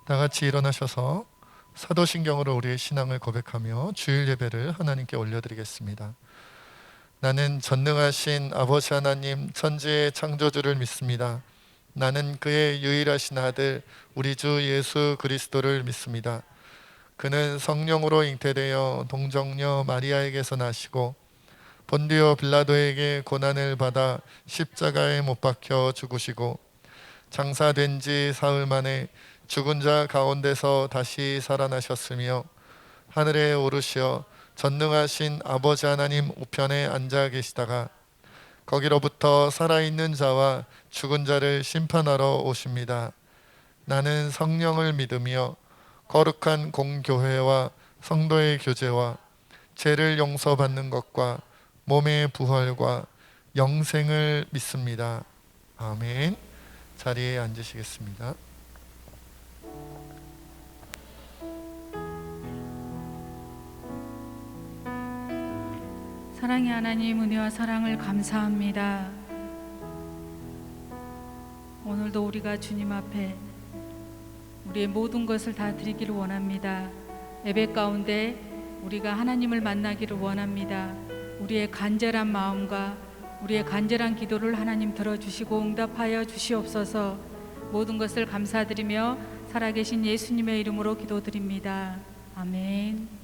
다 같이 일어나셔서 사도신경으로 우리의 신앙을 고백하며 주일 예배를 하나님께 올려드리겠습니다. 나는 전능하신 아버지 하나님 천지의 창조주를 믿습니다. 나는 그의 유일하신 아들 우리 주 예수 그리스도를 믿습니다. 그는 성령으로 잉태되어 동정녀 마리아에게서 나시고 본디오 빌라도에게 고난을 받아 십자가에 못 박혀 죽으시고 장사된 지 사흘 만에 죽은 자 가운데서 다시 살아나셨으며 하늘에 오르시어 전능하신 아버지 하나님 우편에 앉아 계시다가 거기로부터 살아있는 자와 죽은 자를 심판하러 오십니다. 나는 성령을 믿으며 거룩한 공교회와 성도의 교제와 죄를 용서받는 것과 몸의 부활과 영생을 믿습니다. 아멘. 자리에 앉으시겠습니다. 사랑의 하나님, 은혜와 사랑을 감사합니다. 오늘도 우리가 주님 앞에 우리의 모든 것을 다 드리기를 원합니다. 예배 가운데 우리가 하나님을 만나기를 원합니다. 우리의 간절한 마음과 우리의 간절한 기도를 하나님 들어주시고 응답하여 주시옵소서. 모든 것을 감사드리며 살아계신 예수님의 이름으로 기도드립니다. 아멘.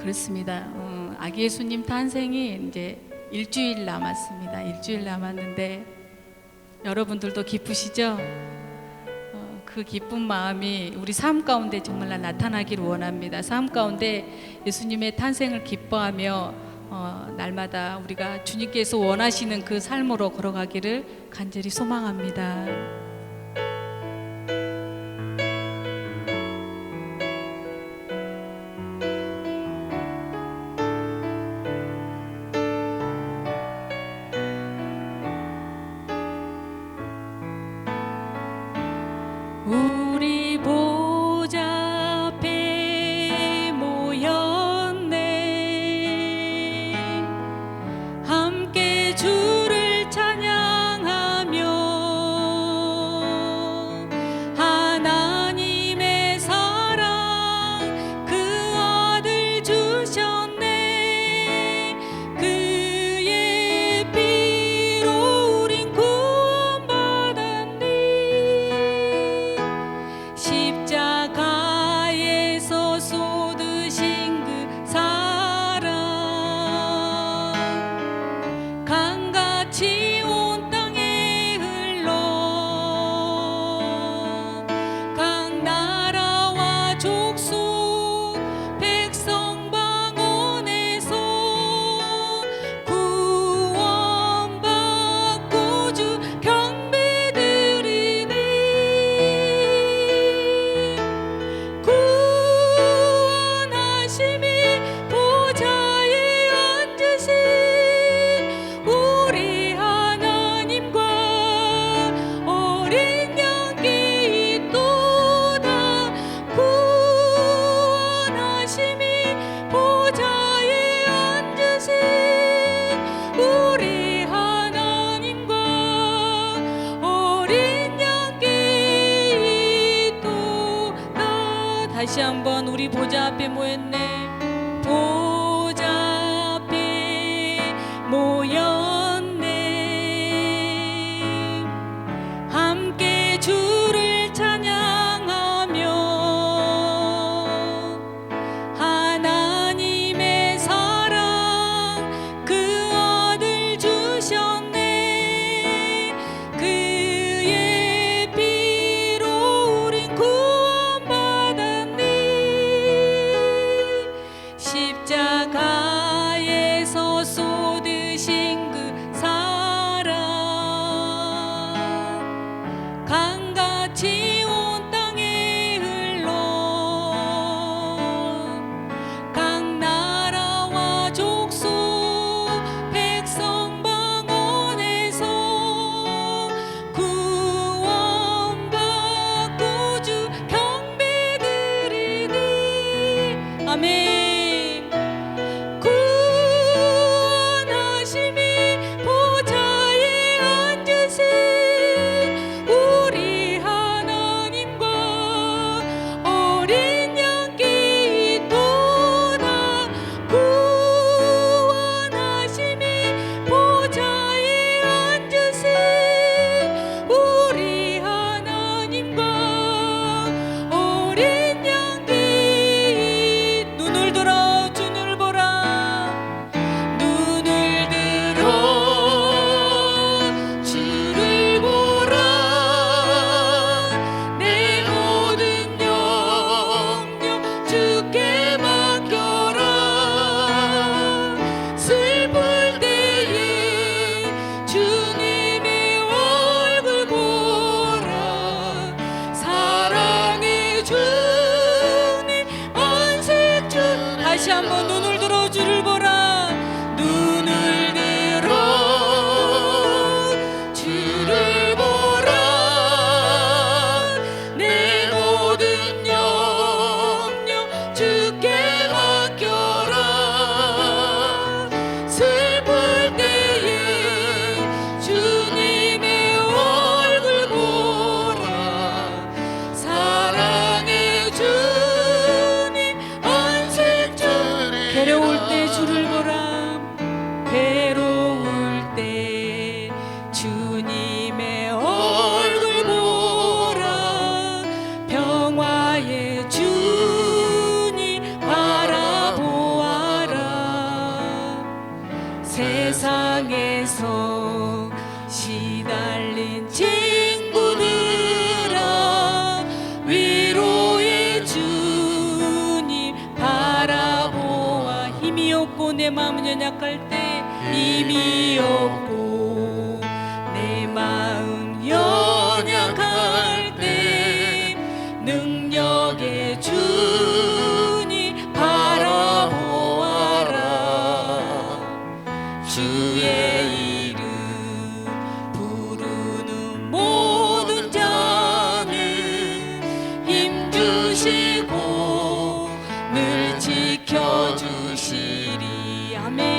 그렇습니다. 아기 예수님 탄생이 이제 일주일 남았습니다. 일주일 남았는데 여러분들도 기쁘시죠? 그 기쁜 마음이 우리 삶 가운데 정말 나타나기를 원합니다. 삶 가운데 예수님의 탄생을 기뻐하며 날마다 우리가 주님께서 원하시는 그 삶으로 걸어가기를 간절히 소망합니다. 우리 보좌 앞에 모였네. 함께 주를 찬양하며 하나님의 사랑 그 아들 주셨네. 그의 피로 우린 구원받았네. 십자가에서 쏟으신 그 사랑 강같이 온 땅에 흘러 각 나라와 족속 백성 방언에서 구원받고 주 경배드리네. 구원하심이 보좌에 앉으신 우리 하나님과 어린 양께 있도다. 구원하심이 보좌에 앉으신 우리 하나님과 어린 양께 있도다. 다시 한번 우리 보좌 앞에 모였네. 보좌 앞에 모였네. 함께 주를 찬양하며 하나님의 사랑 그 아들 주셨네. 그의 피로 우린 구원받았네. 연약할 때 힘이 없고 내 마음 연약할 때 능력의 주님 바라보아라. 주의 이름 부르는 모든 자는 힘 주시고 늘 지켜주시리. 아멘.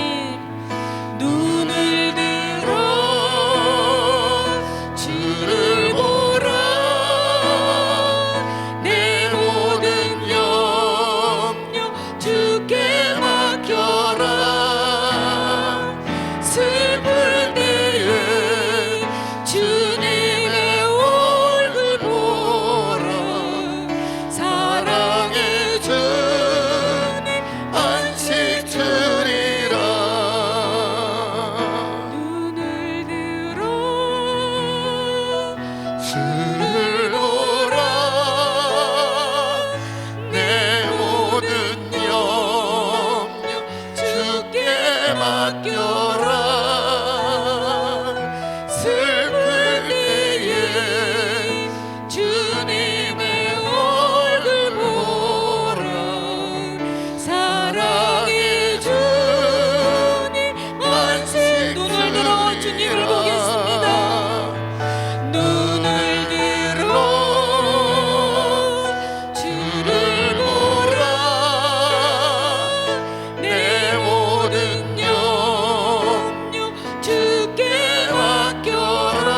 눈을 들어 주를 보라. 내 모든 염려 주께 맡겨라. 슬플 때에 주님의 얼굴 보라. 사랑의 주님 안식 주리라. 눈을 들어 주를 보라. 내 모든 염려 주께 맡겨라. 슬플 때에 주님의 얼굴 보라. 사랑의 주님 안식. 눈을 들어 주님을 보겠습니다. 눈을 들어 주를 보라. 내 모든 염려 주께 맡겨라.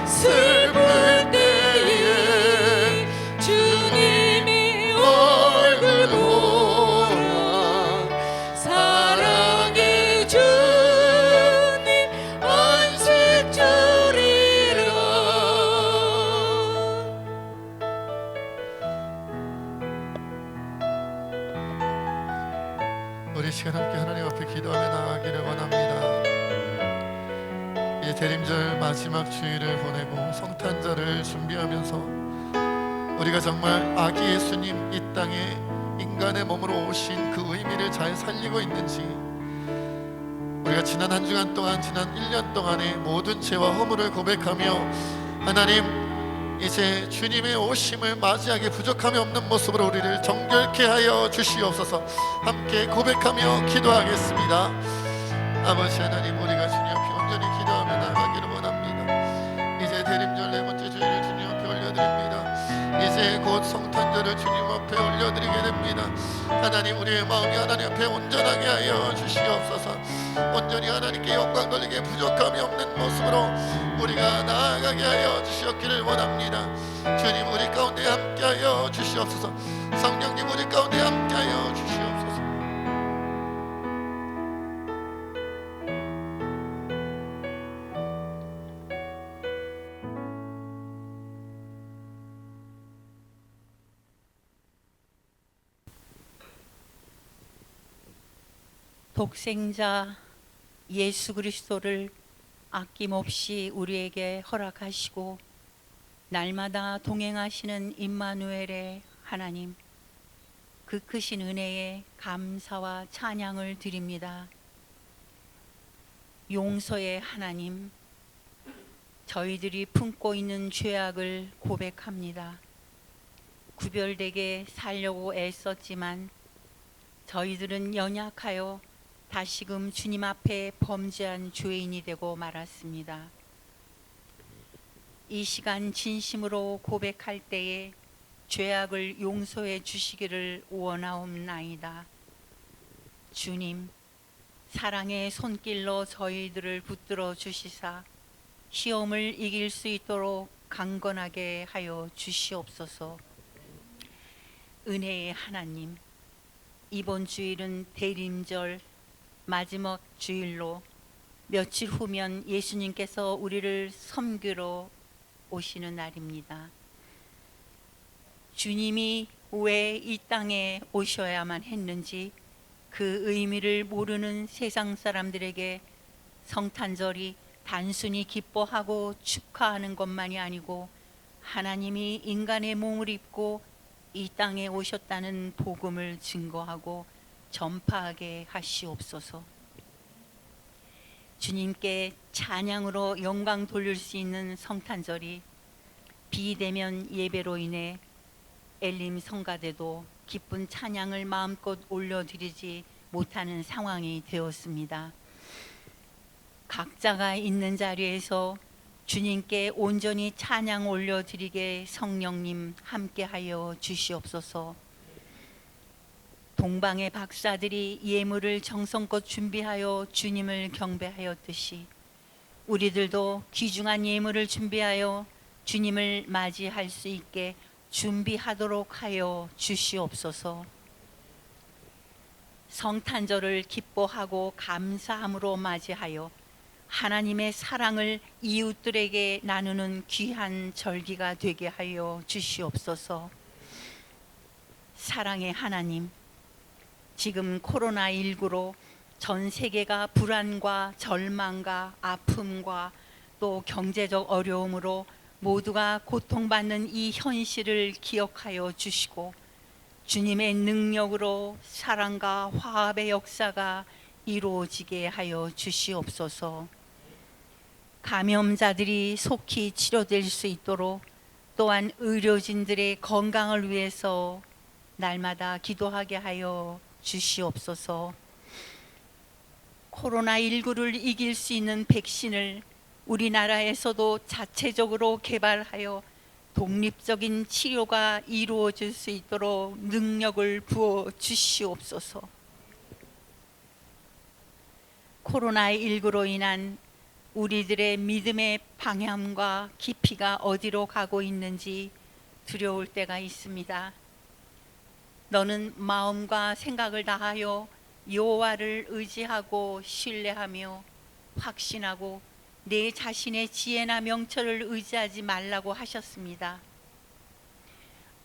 슬플 때에 주님의 얼굴 보라. 사랑의 주님 안식 주리라. 우리 시간 함께 하나님 앞에 기도하며 나아가기를 원합니다. 이 대림절 마지막 주일을 보내고 성탄절을 준비하면서 우리가 정말 아기 예수님 이 땅에 인간의 몸으로 오신 그 의미를 잘 살리고 있는지, 우리가 지난 한 주간 동안, 지난 1년 동안의 모든 죄와 허물을 고백하며 하나님, 이제 주님의 오심을 맞이하기 부족함이 없는 모습으로 우리를 정결케 하여 주시옵소서. 함께 고백하며 기도하겠습니다. 아버지 하나님, 우리가 주님 앞에 온전히 기도하며 나가기를 원합니다. 이제 대림절 네 번째 주일을 주님 앞에 올려드립니다. 이제 곧 성탄절을 주님 앞에 올려드리게 됩니다. 하나님, 우리의 마음이 하나님 앞에 온전하게 하여 주시옵소서. 온전히 하나님께 영광 돌리기에 부족함이 없는 모습으로 우리가 나아가게 하여 주시옵기를 원합니다. 주님, 우리 가운데 함께하여 주시옵소서. 성령님, 우리 가운데 함께하여 주시옵소서. 독생자 예수 그리스도를 아낌없이 우리에게 허락하시고 날마다 동행하시는 임마누엘의 하나님, 그 크신 은혜에 감사와 찬양을 드립니다. 용서의 하나님, 저희들이 품고 있는 죄악을 고백합니다. 구별되게 살려고 애썼지만 저희들은 연약하여 다시금 주님 앞에 범죄한 죄인이 되고 말았습니다. 이 시간 진심으로 고백할 때에 죄악을 용서해 주시기를 원하옵나이다. 주님, 사랑의 손길로 저희들을 붙들어 주시사 시험을 이길 수 있도록 강건하게 하여 주시옵소서. 은혜의 하나님, 이번 주일은 대림절 마지막 주일로 며칠 후면 예수님께서 우리를 섬기러 오시는 날입니다. 주님이 왜 이 땅에 오셔야만 했는지 그 의미를 모르는 세상 사람들에게 성탄절이 단순히 기뻐하고 축하하는 것만이 아니고 하나님이 인간의 몸을 입고 이 땅에 오셨다는 복음을 증거하고 전파하게 하시옵소서. 주님께 찬양으로 영광 돌릴 수 있는 성탄절이 비대면 예배로 인해 엘림 성가대도 기쁜 찬양을 마음껏 올려드리지 못하는 상황이 되었습니다. 각자가 있는 자리에서 주님께 온전히 찬양 올려드리게 성령님 함께하여 주시옵소서. 동방의 박사들이 예물을 정성껏 준비하여 주님을 경배하였듯이 우리들도 귀중한 예물을 준비하여 주님을 맞이할 수 있게 준비하도록 하여 주시옵소서. 성탄절을 기뻐하고 감사함으로 맞이하여 하나님의 사랑을 이웃들에게 나누는 귀한 절기가 되게 하여 주시옵소서. 사랑의 하나님, 지금 코로나19로 전 세계가 불안과 절망과 아픔과 또 경제적 어려움으로 모두가 고통받는 이 현실을 기억하여 주시고 주님의 능력으로 사랑과 화합의 역사가 이루어지게 하여 주시옵소서. 감염자들이 속히 치료될 수 있도록 또한 의료진들의 건강을 위해서 날마다 기도하게 하여 주시옵소서. 코로나19를 이길 수 있는 백신을 우리나라에서도 자체적으로 개발하여 독립적인 치료가 이루어질 수 있도록 능력을 부어 주시옵소서. 코로나19로 인한 우리들의 믿음의 방향과 깊이가 어디로 가고 있는지 두려울 때가 있습니다. 너는 마음과 생각을 다하여 여호와를 의지하고 신뢰하며 확신하고 내 자신의 지혜나 명철을 의지하지 말라고 하셨습니다.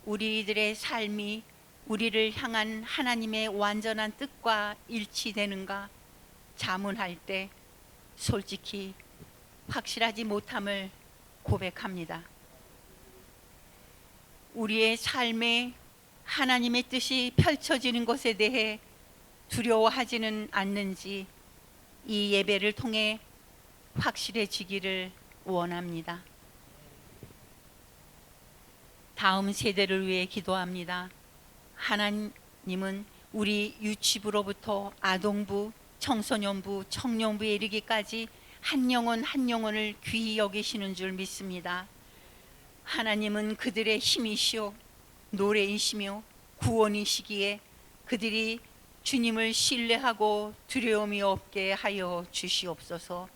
우리들의 삶이 우리를 향한 하나님의 완전한 뜻과 일치되는가 자문할 때 솔직히 확실하지 못함을 고백합니다. 우리의 삶에 하나님의 뜻이 펼쳐지는 것에 대해 두려워하지는 않는지 이 예배를 통해 확실해지기를 원합니다. 다음 세대를 위해 기도합니다. 하나님은 우리 유치부로부터 아동부, 청소년부, 청년부에 이르기까지 한 영혼 한 영혼을 귀히 여기시는 줄 믿습니다. 하나님은 그들의 힘이시오 노래이시며 구원이시기에 그들이 주님을 신뢰하고 두려움이 없게 하여 주시옵소서.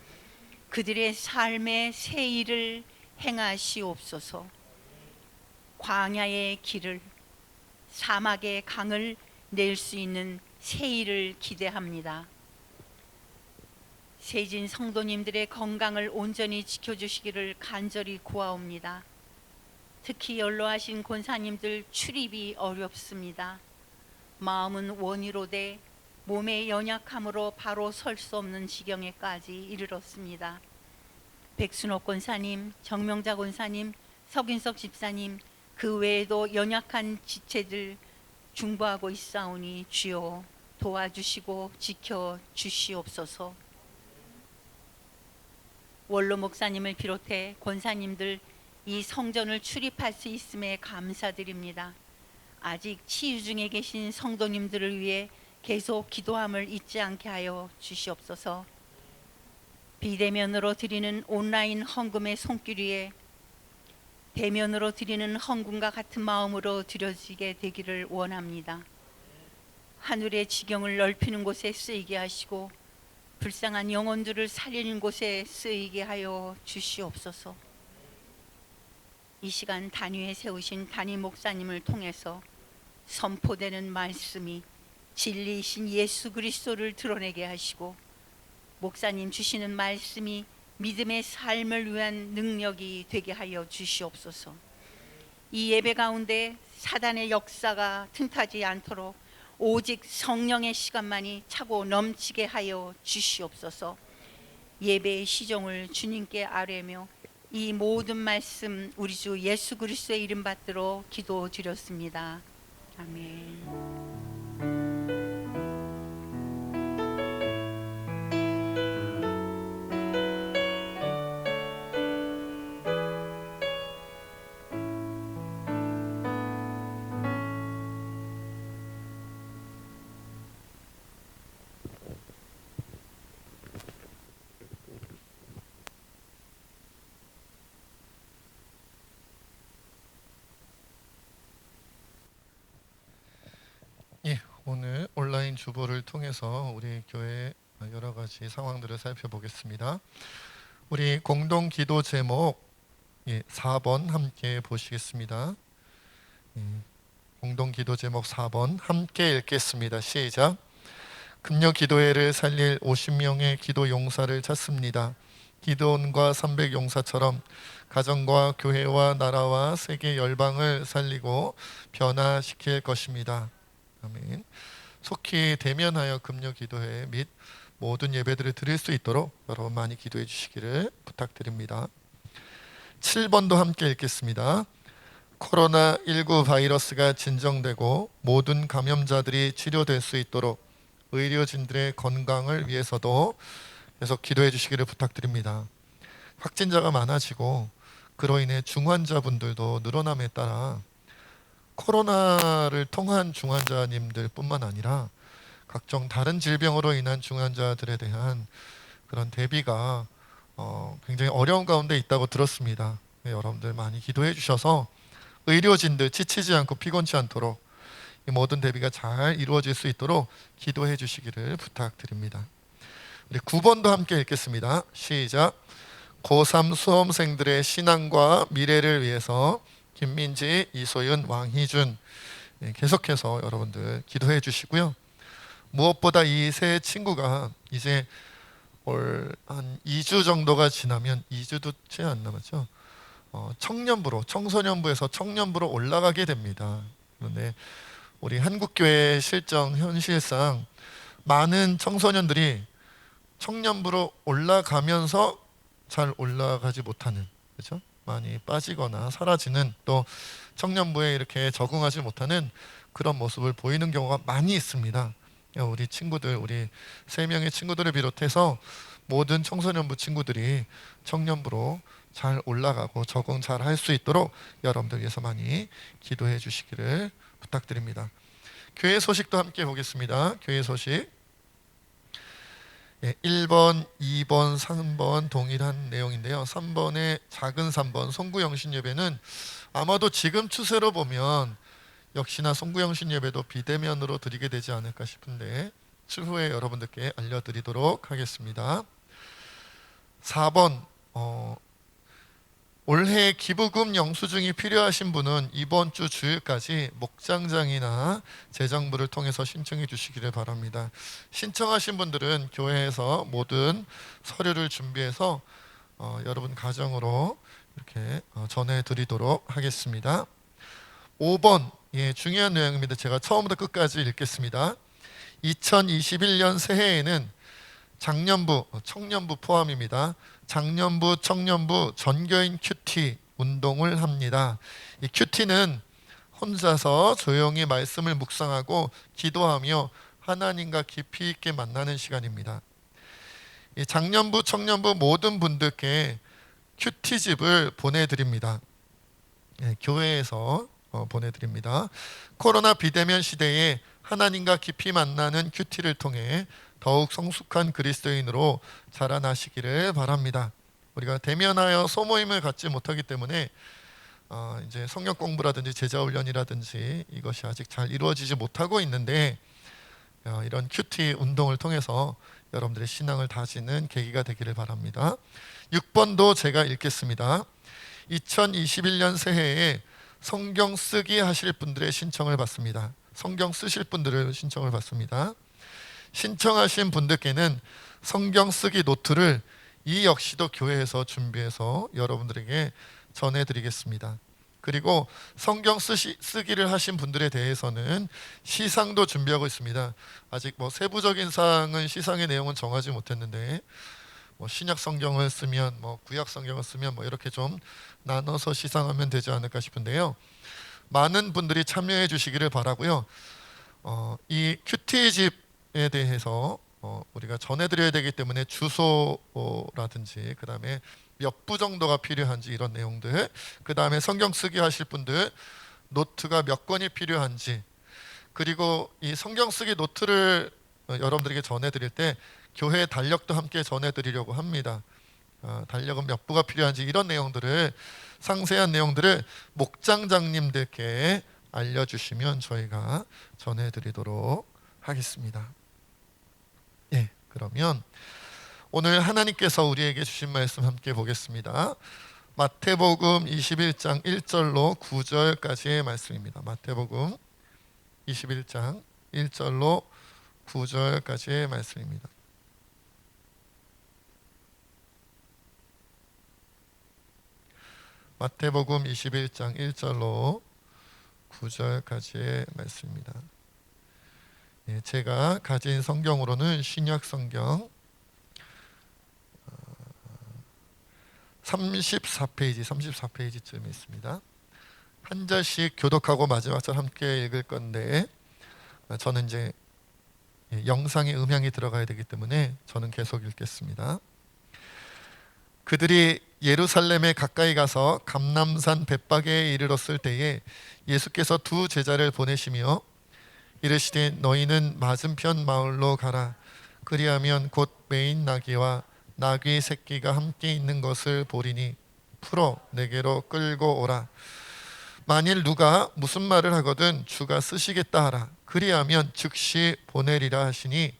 그들의 삶의 새 일을 행하시옵소서. 광야의 길을 사막의 강을 낼 수 있는 새 일을 기대합니다. 세진 성도님들의 건강을 온전히 지켜주시기를 간절히 구하옵니다. 특히 연로하신 권사님들 출입이 어렵습니다. 마음은 원이로되 몸의 연약함으로 바로 설 수 없는 지경에까지 이르렀습니다. 백순옥 권사님, 정명자 권사님, 석윤석 집사님 그 외에도 연약한 지체들 중보하고 있사오니 주여 도와주시고 지켜주시옵소서. 원로 목사님을 비롯해 권사님들 이 성전을 출입할 수 있음에 감사드립니다. 아직 치유 중에 계신 성도님들을 위해 계속 기도함을 잊지 않게 하여 주시옵소서. 비대면으로 드리는 온라인 헌금의 손길 위에 대면으로 드리는 헌금과 같은 마음으로 드려지게 되기를 원합니다. 하늘의 지경을 넓히는 곳에 쓰이게 하시고 불쌍한 영혼들을 살리는 곳에 쓰이게 하여 주시옵소서. 이 시간 단위에 세우신 단위 목사님을 통해서 선포되는 말씀이 진리이신 예수 그리스도를 드러내게 하시고 목사님 주시는 말씀이 믿음의 삶을 위한 능력이 되게 하여 주시옵소서. 이 예배 가운데 사단의 역사가 틈타지 않도록 오직 성령의 시간만이 차고 넘치게 하여 주시옵소서. 예배의 시종을 주님께 아뢰며 이 모든 말씀 우리 주 예수 그리스도의 이름 받들어 기도드렸습니다. 아멘. 오늘 온라인 주보를 통해서 우리 교회 여러 가지 상황들을 살펴보겠습니다. 우리 공동 기도 제목 4번 함께 보시겠습니다. 공동 기도 제목 4번 함께 읽겠습니다. 시작. 금요 기도회를 살릴 50명의 기도 용사를 찾습니다. 기도원과 300 용사처럼 가정과 교회와 나라와 세계 열방을 살리고 변화시킬 것입니다. 아멘. 속히 대면하여 금요 기도회 및 모든 예배들을 드릴 수 있도록 여러분 많이 기도해 주시기를 부탁드립니다. 7번도 함께 읽겠습니다. 코로나19 바이러스가 진정되고 모든 감염자들이 치료될 수 있도록 의료진들의 건강을 위해서도 계속 기도해 주시기를 부탁드립니다. 확진자가 많아지고 그로 인해 중환자분들도 늘어남에 따라 코로나를 통한 중환자님들 뿐만 아니라 각종 다른 질병으로 인한 중환자들에 대한 그런 대비가 굉장히 어려운 가운데 있다고 들었습니다. 여러분들 많이 기도해 주셔서 의료진들 지치지 않고 피곤치 않도록 이 모든 대비가 잘 이루어질 수 있도록 기도해 주시기를 부탁드립니다. 우리 9번도 함께 읽겠습니다. 시작. 고3 수험생들의 신앙과 미래를 위해서 김민지, 이소윤, 왕희준 계속해서 여러분들 기도해 주시고요. 무엇보다 이 세 친구가 이제 한 2주 정도가 지나면 2주도 채 안 남았죠. 청년부로, 청소년부에서 청년부로 올라가게 됩니다. 그런데 우리 한국교회 실정 현실상 많은 청소년들이 청년부로 올라가면서 잘 올라가지 못하는, 그렇죠? 많이 빠지거나 사라지는, 또 청년부에 이렇게 적응하지 못하는 그런 모습을 보이는 경우가 많이 있습니다. 우리 친구들, 우리 3명의 친구들을 비롯해서 모든 청소년부 친구들이 청년부로 잘 올라가고 적응 잘 할 수 있도록 여러분들 위해서 많이 기도해 주시기를 부탁드립니다. 교회 소식도 함께 보겠습니다. 교회 소식 1번, 2번, 3번 동일한 내용인데요. 3번의 작은 3번 송구영신 예배는 아마도 지금 추세로 보면 역시나 송구영신 예배도 비대면으로 드리게 되지 않을까 싶은데 추후에 여러분들께 알려드리도록 하겠습니다. 4번 올해 기부금 영수증이 필요하신 분은 이번 주 주일까지 목장장이나 재정부를 통해서 신청해 주시기를 바랍니다. 신청하신 분들은 교회에서 모든 서류를 준비해서 여러분 가정으로 이렇게 전해드리도록 하겠습니다. 5번 중요한 내용입니다. 제가 처음부터 끝까지 읽겠습니다. 2021년 새해에는 장년부, 청년부 포함입니다. 장년부, 청년부 전교인 큐티 운동을 합니다. 이 큐티는 혼자서 조용히 말씀을 묵상하고 기도하며 하나님과 깊이 있게 만나는 시간입니다. 이 장년부, 청년부 모든 분들께 큐티집을 보내드립니다. 교회에서 보내드립니다. 코로나 비대면 시대에 하나님과 깊이 만나는 큐티를 통해 더욱 성숙한 그리스도인으로 자라나시기를 바랍니다. 우리가 대면하여 소모임을 갖지 못하기 때문에 이제 성경 공부라든지 제자 훈련이라든지 이것이 아직 잘 이루어지지 못하고 있는데 이런 큐티 운동을 통해서 여러분들의 신앙을 다지는 계기가 되기를 바랍니다. 6번도 제가 읽겠습니다. 2021년 새해에 성경 쓰기 하실 분들의 신청을 받습니다. 성경 쓰실 분들을 신청을 받습니다. 신청하신 분들께는 성경 쓰기 노트를 이 역시도 교회에서 준비해서 여러분들에게 전해드리겠습니다. 그리고 성경 쓰기를 하신 분들에 대해서는 시상도 준비하고 있습니다. 아직 세부적인 사항은 시상의 내용은 정하지 못했는데 신약 성경을 쓰면 구약 성경을 쓰면 이렇게 좀 나눠서 시상하면 되지 않을까 싶은데요. 많은 분들이 참여해 주시기를 바라고요. 이 큐티집에 대해서 우리가 전해드려야 되기 때문에 주소라든지 그 다음에 몇 부 정도가 필요한지 이런 내용들, 그 다음에 성경 쓰기 하실 분들 노트가 몇 권이 필요한지, 그리고 이 성경 쓰기 노트를 여러분들에게 전해드릴 때 교회 달력도 함께 전해드리려고 합니다. 달력은 몇 부가 필요한지 이런 내용들을, 상세한 내용들을 목장장님들께 알려주시면 저희가 전해드리도록 하겠습니다. 예, 그러면 오늘 하나님께서 우리에게 주신 말씀 함께 보겠습니다. 마태복음 21장 1절로 9절까지의 말씀입니다. 마태복음 21장 1절로 9절까지의 말씀입니다. 마태복음 21장 1절로 9절까지의 말씀입니다. 예, 제가 가진 성경으로는 신약 성경 34페이지쯤에 있습니다. 한 절씩 교독하고 마지막 절 함께 읽을 건데 저는 이제 영상에 음향이 들어가야 되기 때문에 저는 계속 읽겠습니다. 그들이 예루살렘에 가까이 가서 감람산 벳바게에 이르렀을 때에 예수께서 두 제자를 보내시며 이르시되 너희는 맞은편 마을로 가라. 그리하면 곧 매인 나귀와 나귀 새끼가 함께 있는 것을 보리니 풀어 내게로 끌고 오라. 만일 누가 무슨 말을 하거든 주가 쓰시겠다 하라. 그리하면 즉시 보내리라 하시니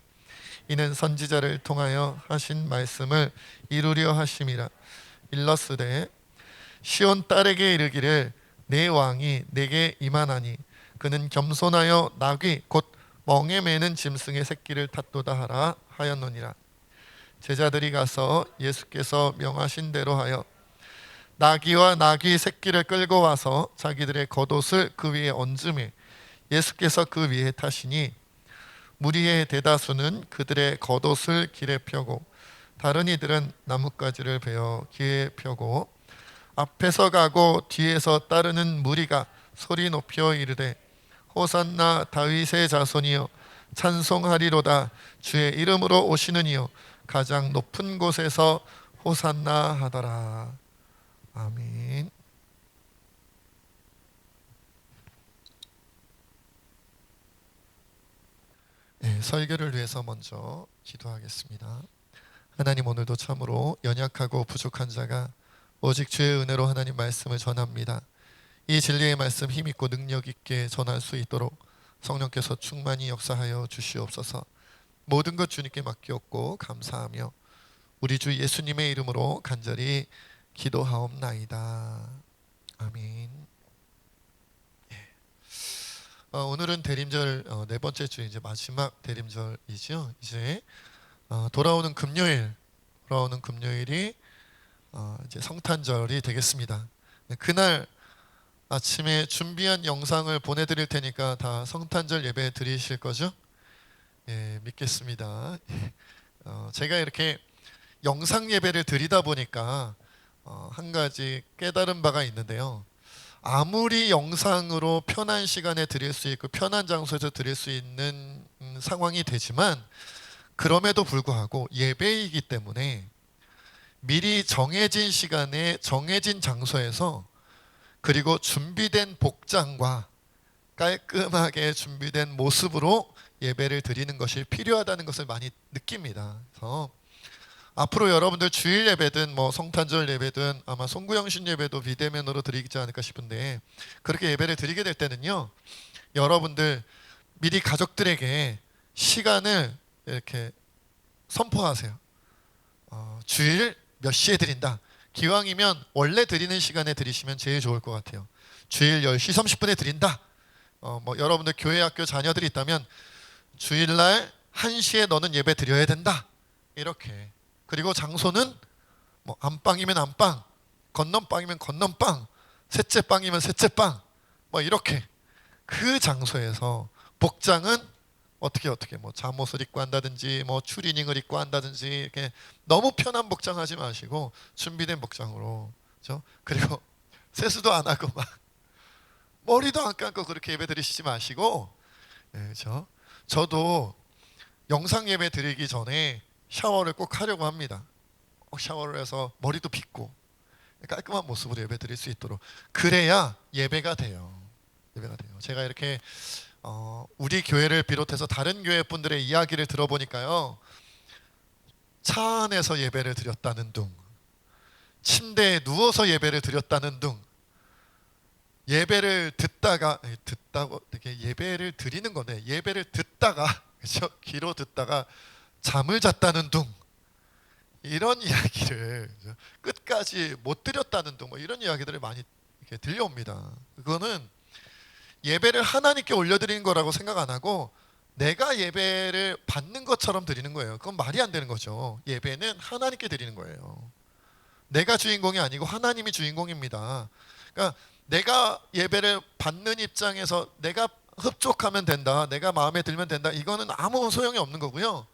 이는 선지자를 통하여 하신 말씀을 이루려 하심이라. 일러스되 시온 딸에게 이르기를 내 왕이 내게 임하나니 그는 겸손하여 나귀 곧 멍에 매는 짐승의 새끼를 탔도다 하라 하였느니라. 제자들이 가서 예수께서 명하신 대로 하여 나귀와 나귀 새끼를 끌고 와서 자기들의 겉옷을 그 위에 얹음에 예수께서 그 위에 타시니 무리의 대다수는 그들의 겉옷을 길에 펴고 다른 이들은 나뭇가지를 베어 길에 펴고 앞에서 가고 뒤에서 따르는 무리가 소리 높여 이르되 호산나 다윗의 자손이여 찬송하리로다. 주의 이름으로 오시는 이여 가장 높은 곳에서 호산나 하더라. 아멘. 네, 설교를 위해서 먼저 기도하겠습니다. 하나님, 오늘도 참으로 연약하고 부족한 자가 오직 주의 은혜로 하나님 말씀을 전합니다. 이 진리의 말씀 힘있고 능력 있게 전할 수 있도록 성령께서 충만히 역사하여 주시옵소서. 모든 것 주님께 맡기옵고 감사하며 우리 주 예수님의 이름으로 간절히 기도하옵나이다. 아멘. 오늘은 대림절 네 번째 주, 이제 마지막 대림절이죠. 이제 돌아오는 금요일이 이제 성탄절이 되겠습니다. 그날 아침에 준비한 영상을 보내드릴 테니까 다 성탄절 예배 드리실 거죠? 예, 믿겠습니다. 제가 이렇게 영상 예배를 드리다 보니까 한 가지 깨달은 바가 있는데요. 아무리 영상으로 편한 시간에 드릴 수 있고 편한 장소에서 드릴 수 있는 상황이 되지만 그럼에도 불구하고 예배이기 때문에 미리 정해진 시간에 정해진 장소에서 그리고 준비된 복장과 깔끔하게 준비된 모습으로 예배를 드리는 것이 필요하다는 것을 많이 느낍니다. 그래서 앞으로 여러분들 주일 예배든 뭐 성탄절 예배든 아마 송구영신 예배도 비대면으로 드리지 않을까 싶은데, 그렇게 예배를 드리게 될 때는요, 여러분들 미리 가족들에게 시간을 이렇게 선포하세요. 주일 몇 시에 드린다. 기왕이면 원래 드리는 시간에 드리시면 제일 좋을 것 같아요. 주일 10시 30분에 드린다. 뭐 여러분들 교회 학교 자녀들이 있다면 주일날 1시에 너는 예배 드려야 된다. 이렇게. 그리고 장소는 뭐 안방이면 안방, 건넌방이면 건넌방, 셋째방이면 셋째방, 뭐 이렇게 그 장소에서 복장은 어떻게 뭐 잠옷을 입고 한다든지 뭐 추리닝을 입고 한다든지 이렇게 너무 편한 복장하지 마시고 준비된 복장으로, 그렇죠? 그리고 세수도 안 하고 막 머리도 안 감고 그렇게 예배 드리시지 마시고, 그렇죠? 저도 영상 예배 드리기 전에 샤워를 꼭 하려고 합니다. 샤워를 해서 머리도 빗고 깔끔한 모습으로 예배 드릴 수 있도록, 그래야 예배가 돼요. 제가 이렇게 우리 교회를 비롯해서 다른 교회 분들의 이야기를 들어보니까요, 차 안에서 예배를 드렸다는 둥, 침대에 누워서 예배를 드렸다는 둥, 예배를 듣다가 듣다고 되게 예배를 드리는 건데 예배를 듣다가 그렇죠? 귀로 듣다가 잠을 잤다는 둥, 이런 이야기를 끝까지 못 드렸다는 둥, 뭐 이런 이야기들을 많이 이렇게 들려옵니다. 그거는 예배를 하나님께 올려드리는 거라고 생각 안 하고 내가 예배를 받는 것처럼 드리는 거예요. 그건 말이 안 되는 거죠. 예배는 하나님께 드리는 거예요. 내가 주인공이 아니고 하나님이 주인공입니다. 그러니까 내가 예배를 받는 입장에서 내가 흡족하면 된다, 내가 마음에 들면 된다, 이거는 아무 소용이 없는 거고요.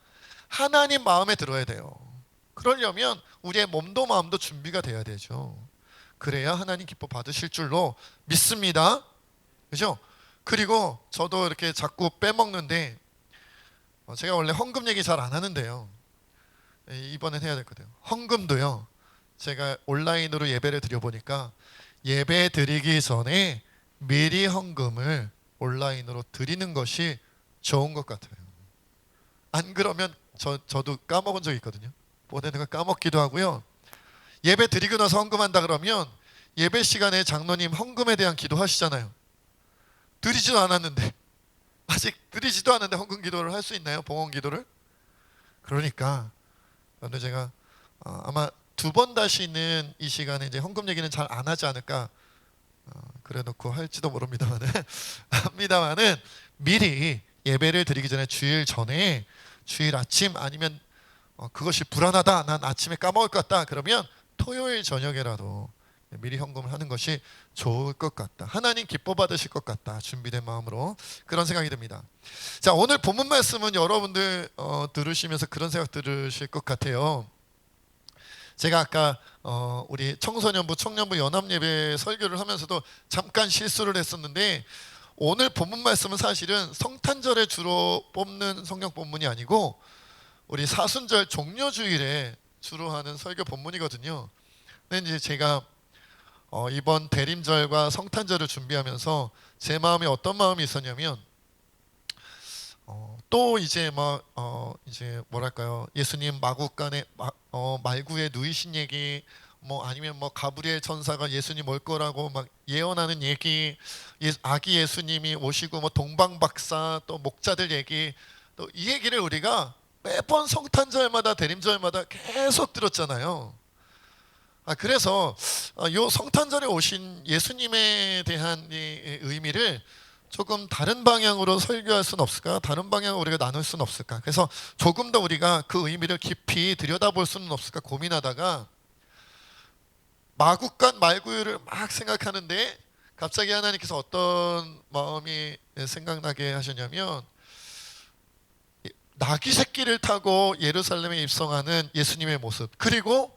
하나님 마음에 들어야 돼요. 그러려면 우리의 몸도 마음도 준비가 돼야 되죠. 그래야 하나님 기뻐 받으실 줄로 믿습니다. 그죠? 그리고 저도 이렇게 자꾸 빼먹는데 제가 원래 헌금 얘기 잘 안 하는데요, 이번엔 해야 될 것 같아요. 헌금도요, 제가 온라인으로 예배를 드려보니까 예배 드리기 전에 미리 헌금을 온라인으로 드리는 것이 좋은 것 같아요. 안 그러면 저도 까먹은 적이 있거든요. 보내는 거 까먹기도 하고요. 예배 드리고 나서 헌금한다 그러면 예배 시간에 장로님 헌금에 대한 기도하시잖아요. 드리지도 않았는데, 아직 드리지도 않았는데 헌금 기도를 할 수 있나요? 봉헌 기도를? 그러니까 오늘 제가 아마 2번 다시는 이 시간에 이제 헌금 얘기는 잘 안 하지 않을까 그래놓고 할지도 모릅니다만은 합니다만은 미리 예배를 드리기 전에, 주일 전에, 주일 아침 아니면 그것이 불안하다, 난 아침에 까먹을 것 같다, 그러면 토요일 저녁에라도 미리 헌금을 하는 것이 좋을 것 같다, 하나님 기뻐 받으실 것 같다, 준비된 마음으로 그런 생각이 듭니다. 자, 오늘 본문 말씀은 여러분들 들으시면서 그런 생각 들으실 것 같아요. 제가 아까 우리 청소년부, 청년부 연합예배 설교를 하면서도 잠깐 실수를 했었는데, 오늘 본문 말씀은 사실은 성탄절에 주로 뽑는 성경 본문이 아니고 우리 사순절 종료주일에 주로 하는 설교 본문이거든요. 근데 이제 제가 이번 대림절과 성탄절을 준비하면서 제 마음에 어떤 마음이 있었냐면, 또 이제 이제 뭐랄까요, 예수님 마구간에 말구에 누이신 얘기, 뭐 아니면 뭐 가브리엘 천사가 예수님 올 거라고 막 예언하는 얘기, 아기 예수님이 오시고 뭐 동방박사, 또 목자들 얘기, 또 이 얘기를 우리가 매번 성탄절마다 대림절마다 계속 들었잖아요. 그래서 요 성탄절에 오신 예수님에 대한 이 의미를 조금 다른 방향으로 설교할 수는 없을까? 다른 방향으로 우리가 나눌 수는 없을까? 그래서 조금 더 우리가 그 의미를 깊이 들여다볼 수는 없을까 고민하다가 마구간 말구유를 막 생각하는데 갑자기 하나님께서 어떤 마음이 생각나게 하셨냐면, 나귀 새끼를 타고 예루살렘에 입성하는 예수님의 모습, 그리고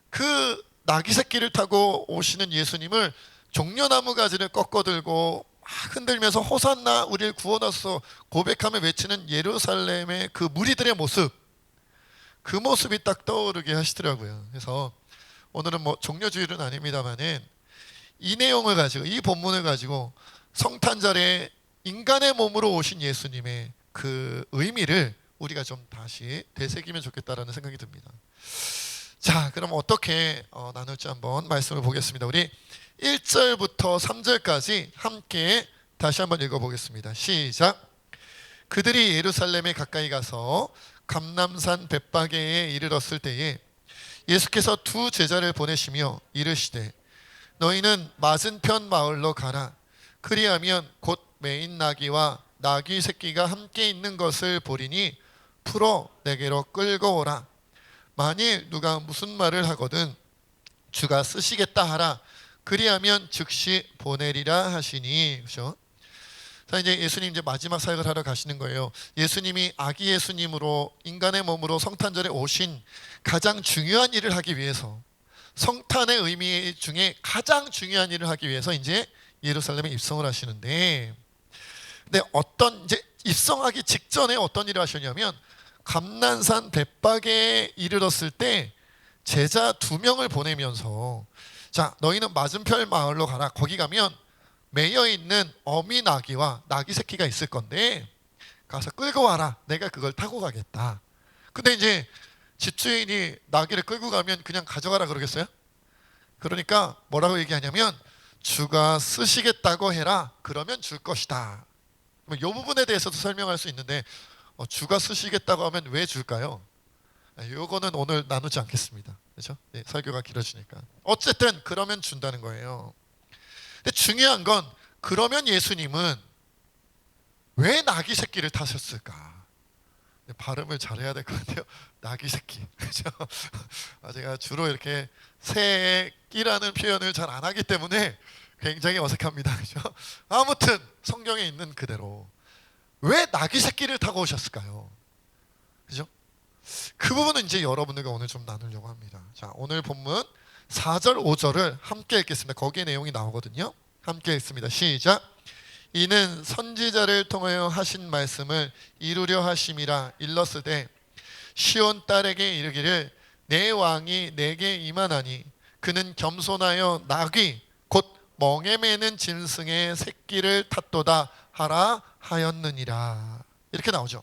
그 나귀 새끼를 타고 오시는 예수님을 종려나무 가지를 꺾어들고 막 흔들면서 호산나 우리를 구원하소서 고백하며 외치는 예루살렘의 그 무리들의 모습, 그 모습이 딱 떠오르게 하시더라고요. 그래서 오늘은 뭐 종료주일은 아닙니다만은 이 내용을 가지고, 이 본문을 가지고 성탄절에 인간의 몸으로 오신 예수님의 그 의미를 우리가 좀 다시 되새기면 좋겠다라는 생각이 듭니다. 자, 그럼 어떻게 나눌지 한번 말씀을 보겠습니다. 우리 1절부터 3절까지 함께 다시 한번 읽어보겠습니다. 시작. 그들이 예루살렘에 가까이 가서 감람산 벳바게에 이르렀을 때에 예수께서 2 제자를 보내시며 이르시되, 너희는 맞은편 마을로 가라. 그리하면 곧 매인 나귀와 나귀 새끼가 함께 있는 것을 보리니 풀어 내게로 끌고 오라. 만일 누가 무슨 말을 하거든 주가 쓰시겠다 하라. 그리하면 즉시 보내리라 하시니. 그렇죠? 자, 이제 예수님 이제 마지막 사역을 하러 가시는 거예요. 예수님이 아기 예수님으로 인간의 몸으로 성탄절에 오신 가장 중요한 일을 하기 위해서, 성탄의 의미 중에 가장 중요한 일을 하기 위해서 이제 예루살렘에 입성을 하시는데, 근데 이제 입성하기 직전에 어떤 일을 하셨냐면, 감난산 벳바게에 이르렀을 때 제자 2명을 보내면서, 자, 너희는 맞은편 마을로 가라. 거기 가면 매여 있는 어미 나귀와 나귀 새끼가 있을 건데 가서 끌고 와라. 내가 그걸 타고 가겠다. 근데 이제 집주인이 나귀를 끌고 가면 그냥 가져가라 그러겠어요? 그러니까 뭐라고 얘기하냐면, 주가 쓰시겠다고 해라. 그러면 줄 것이다. 이 부분에 대해서도 설명할 수 있는데, 주가 쓰시겠다고 하면 왜 줄까요? 요거는 오늘 나누지 않겠습니다. 그렇죠? 네, 설교가 길어지니까. 어쨌든 그러면 준다는 거예요. 근데 중요한 건 그러면 예수님은 왜 나귀 새끼를 타셨을까? 발음을 잘해야 될 것 같아요. 나귀 새끼. 그렇죠? 제가 주로 이렇게 새끼라는 표현을 잘 안 하기 때문에 굉장히 어색합니다. 그렇죠? 아무튼 성경에 있는 그대로 왜 나귀 새끼를 타고 오셨을까요? 그죠? 그 부분은 이제 여러분들과 오늘 좀 나누려고 합니다. 자, 오늘 본문 4절 5절을 함께 읽겠습니다. 거기에 내용이 나오거든요. 함께 읽습니다. 시작. 이는 선지자를 통하여 하신 말씀을 이루려 하심이라 일렀으되 시온 딸에게 이르기를 내 왕이 내게 임하나니 그는 겸손하여 나귀 곧 멍에 매는 짐승의 새끼를 탔도다 하라 하였느니라. 이렇게 나오죠.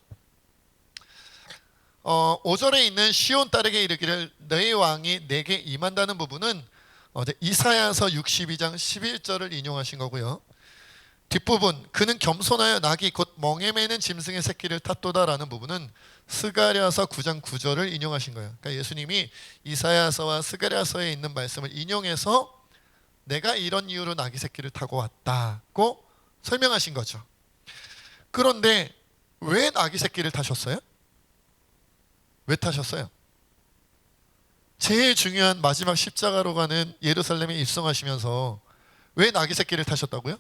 5절에 있는 시온 딸에게 이르기를 내 왕이 내게 임한다는 부분은 이사야서 62장 11절을 인용하신 거고요. 뒷부분 그는 겸손하여 나귀 곧 멍에 매는 짐승의 새끼를 탔도다라는 부분은 스가랴서 9장 9절을 인용하신 거예요. 그러니까 예수님이 이사야서와 스가랴서에 있는 말씀을 인용해서 내가 이런 이유로 나귀 새끼를 타고 왔다고 설명하신 거죠. 그런데 왜 나귀 새끼를 타셨어요? 왜 타셨어요? 제일 중요한 마지막 십자가로 가는 예루살렘에 입성하시면서 왜 나귀 새끼를 타셨다고요?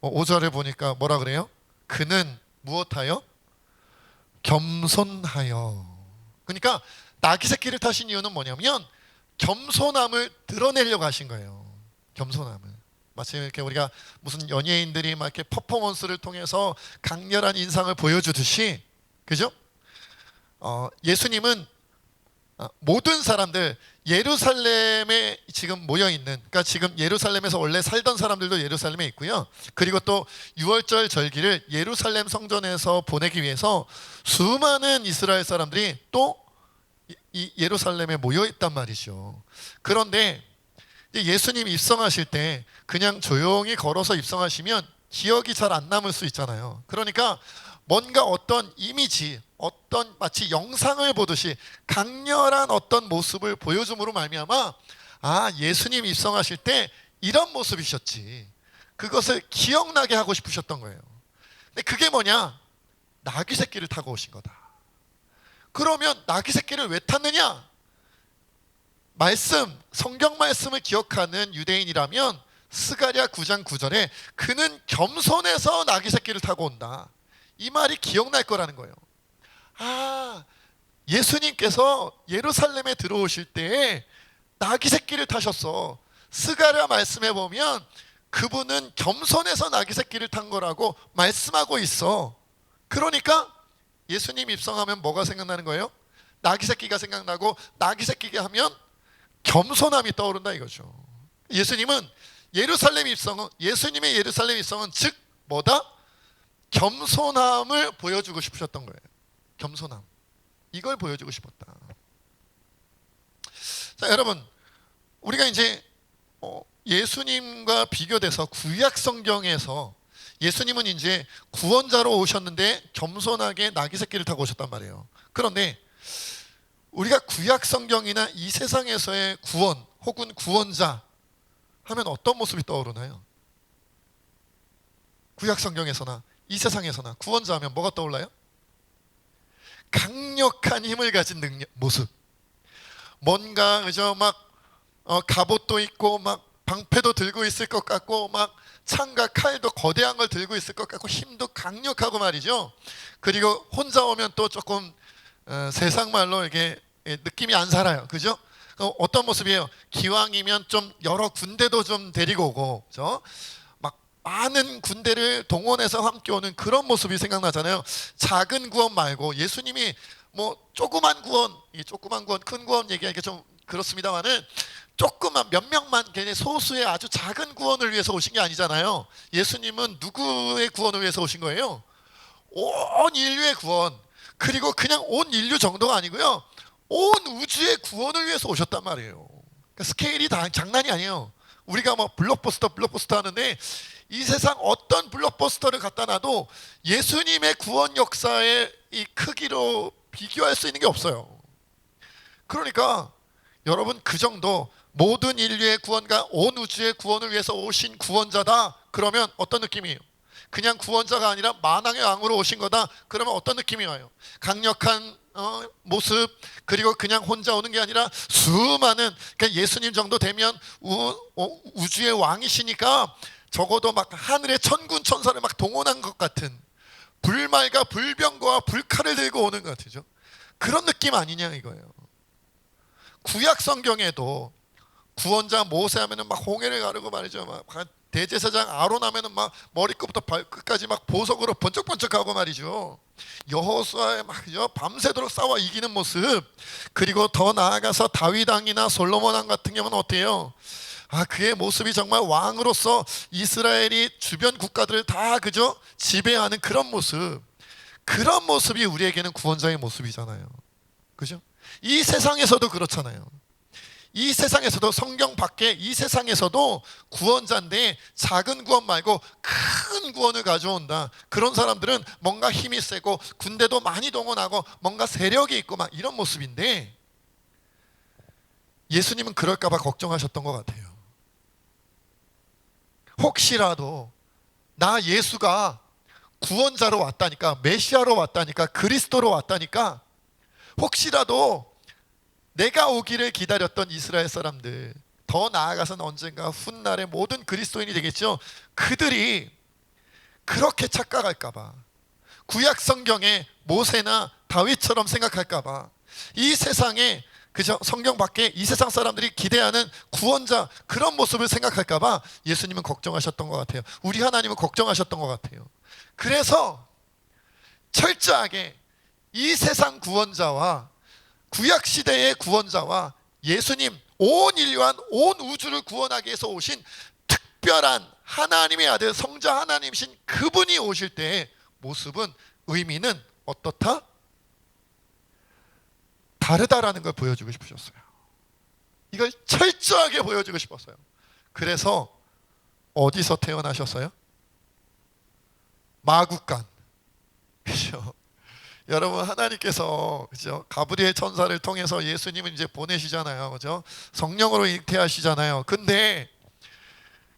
5절에 보니까 뭐라 그래요? 그는 무엇하여? 겸손하여. 그러니까 나귀 새끼를 타신 이유는 뭐냐면 겸손함을 드러내려고 하신 거예요. 겸손함을. 마치 이렇게 우리가 무슨 연예인들이 막 이렇게 퍼포먼스를 통해서 강렬한 인상을 보여주듯이, 그죠? 예수님은 모든 사람들 예루살렘에 지금 모여 있는, 그러니까 지금 예루살렘에서 원래 살던 사람들도 예루살렘에 있고요. 그리고 또 유월절 절기를 예루살렘 성전에서 보내기 위해서 수많은 이스라엘 사람들이 또 이 예루살렘에 모여 있단 말이죠. 그런데 예수님 입성하실 때 그냥 조용히 걸어서 입성하시면 기억이 잘 안 남을 수 있잖아요. 그러니까 뭔가 어떤 이미지, 어떤 마치 영상을 보듯이 강렬한 어떤 모습을 보여줌으로 말미암아 예수님 입성하실 때 이런 모습이셨지, 그것을 기억나게 하고 싶으셨던 거예요. 근데 그게 뭐냐? 나귀 새끼를 타고 오신 거다. 그러면 나귀 새끼를 왜 탔느냐? 성경 말씀을 기억하는 유대인이라면 스가랴 9장 9절에 그는 겸손해서 나귀 새끼를 타고 온다, 이 말이 기억날 거라는 거예요. 예수님께서 예루살렘에 들어오실 때 나귀 새끼를 타셨어. 스가랴 말씀에 보면 그분은 겸손해서 나귀 새끼를 탄 거라고 말씀하고 있어. 그러니까 예수님 입성하면 뭐가 생각나는 거예요? 나귀 새끼가 생각나고, 나귀 새끼가 하면 겸손함이 떠오른다 이거죠. 예수님의 예루살렘 입성은 즉 뭐다? 겸손함을 보여주고 싶으셨던 거예요. 겸손함, 이걸 보여주고 싶었다. 자, 여러분, 우리가 이제 예수님과 비교돼서 구약 성경에서 예수님은 이제 구원자로 오셨는데 겸손하게 나귀 새끼를 타고 오셨단 말이에요. 그런데 우리가 구약 성경이나 이 세상에서의 구원 혹은 구원자 하면 어떤 모습이 떠오르나요? 구약 성경에서나 이 세상에서나 구원자 하면 뭐가 떠올라요? 강력한 힘을 가진 모습. 뭔가 그저 막 갑옷도 있고 막 방패도 들고 있을 것 같고 막 창과 칼도 거대한 걸 들고 있을 것 같고 힘도 강력하고 말이죠. 그리고 혼자 오면 또 조금 세상 말로 이게 느낌이 안 살아요. 그죠? 어떤 모습이에요? 기왕이면 좀 여러 군대도 좀 데리고 오고, 그죠? 막 많은 군대를 동원해서 함께 오는 그런 모습이 생각나잖아요. 작은 구원 말고 예수님이 뭐 조그만 구원, 큰 구원 얘기하기가 좀 그렇습니다만은 조그만 몇 명만 걔네 소수의 아주 작은 구원을 위해서 오신 게 아니잖아요. 예수님은 누구의 구원을 위해서 오신 거예요? 온 인류의 구원. 그리고 그냥 온 인류 정도가 아니고요, 온 우주의 구원을 위해서 오셨단 말이에요. 그러니까 스케일이 다 장난이 아니에요. 우리가 뭐 블록버스터 하는데 이 세상 어떤 블록버스터를 갖다 놔도 예수님의 구원 역사의 이 크기로 비교할 수 있는 게 없어요. 그러니까 여러분, 그 정도 모든 인류의 구원과 온 우주의 구원을 위해서 오신 구원자다 그러면 어떤 느낌이에요? 그냥 구원자가 아니라 만왕의 왕으로 오신 거다 그러면 어떤 느낌이 와요? 강력한 모습, 그리고 그냥 혼자 오는 게 아니라 수많은, 그러니까 예수님 정도 되면 우주의 왕이시니까 적어도 막 하늘의 천군 천사를 막 동원한 것 같은, 불말과 불병거와 불칼을 들고 오는 것 같죠. 그런 느낌 아니냐 이거예요. 구약 성경에도 구원자 모세 하면은 막 홍해를 가르고 말이죠. 막 대제사장 아론 하면은 막 머리끝부터 발끝까지 막 보석으로 번쩍번쩍하고 말이죠. 여호수아에 막 밤새도록 싸워 이기는 모습. 그리고 더 나아가서 다윗 왕이나 솔로몬 왕 같은 경우는 어때요? 그의 모습이 정말 왕으로서 이스라엘이 주변 국가들을 다 그죠 지배하는 그런 모습. 그런 모습이 우리에게는 구원자의 모습이잖아요. 그죠? 이 세상에서도 그렇잖아요. 이 세상에서도, 성경 밖에 이 세상에서도 구원자인데 작은 구원 말고 큰 구원을 가져온다. 그런 사람들은 뭔가 힘이 세고 군대도 많이 동원하고 뭔가 세력이 있고 막 이런 모습인데, 예수님은 그럴까 봐 걱정하셨던 것 같아요. 혹시라도 나 예수가 구원자로 왔다니까, 메시아로 왔다니까, 그리스도로 왔다니까, 혹시라도 내가 오기를 기다렸던 이스라엘 사람들, 더 나아가서는 언젠가 훗날의 모든 그리스도인이 되겠죠. 그들이 그렇게 착각할까봐, 구약 성경의 모세나 다윗처럼 생각할까봐, 이 세상에 그저 성경 밖에 이 세상 사람들이 기대하는 구원자 그런 모습을 생각할까봐 예수님은 걱정하셨던 것 같아요. 우리 하나님은 걱정하셨던 것 같아요. 그래서 철저하게 이 세상 구원자와 구약 시대의 구원자와 예수님, 온 인류한 온 우주를 구원하기 위해서 오신 특별한 하나님의 아들 성자 하나님이신 그분이 오실 때의 모습은, 의미는 어떻다? 다르다라는 걸 보여주고 싶으셨어요. 이걸 철저하게 보여주고 싶었어요. 그래서 어디서 태어나셨어요? 마구간. 그죠? 여러분, 하나님께서 그죠? 가브리엘 천사를 통해서 예수님을 이제 보내시잖아요. 그죠? 성령으로 잉태하시잖아요. 근데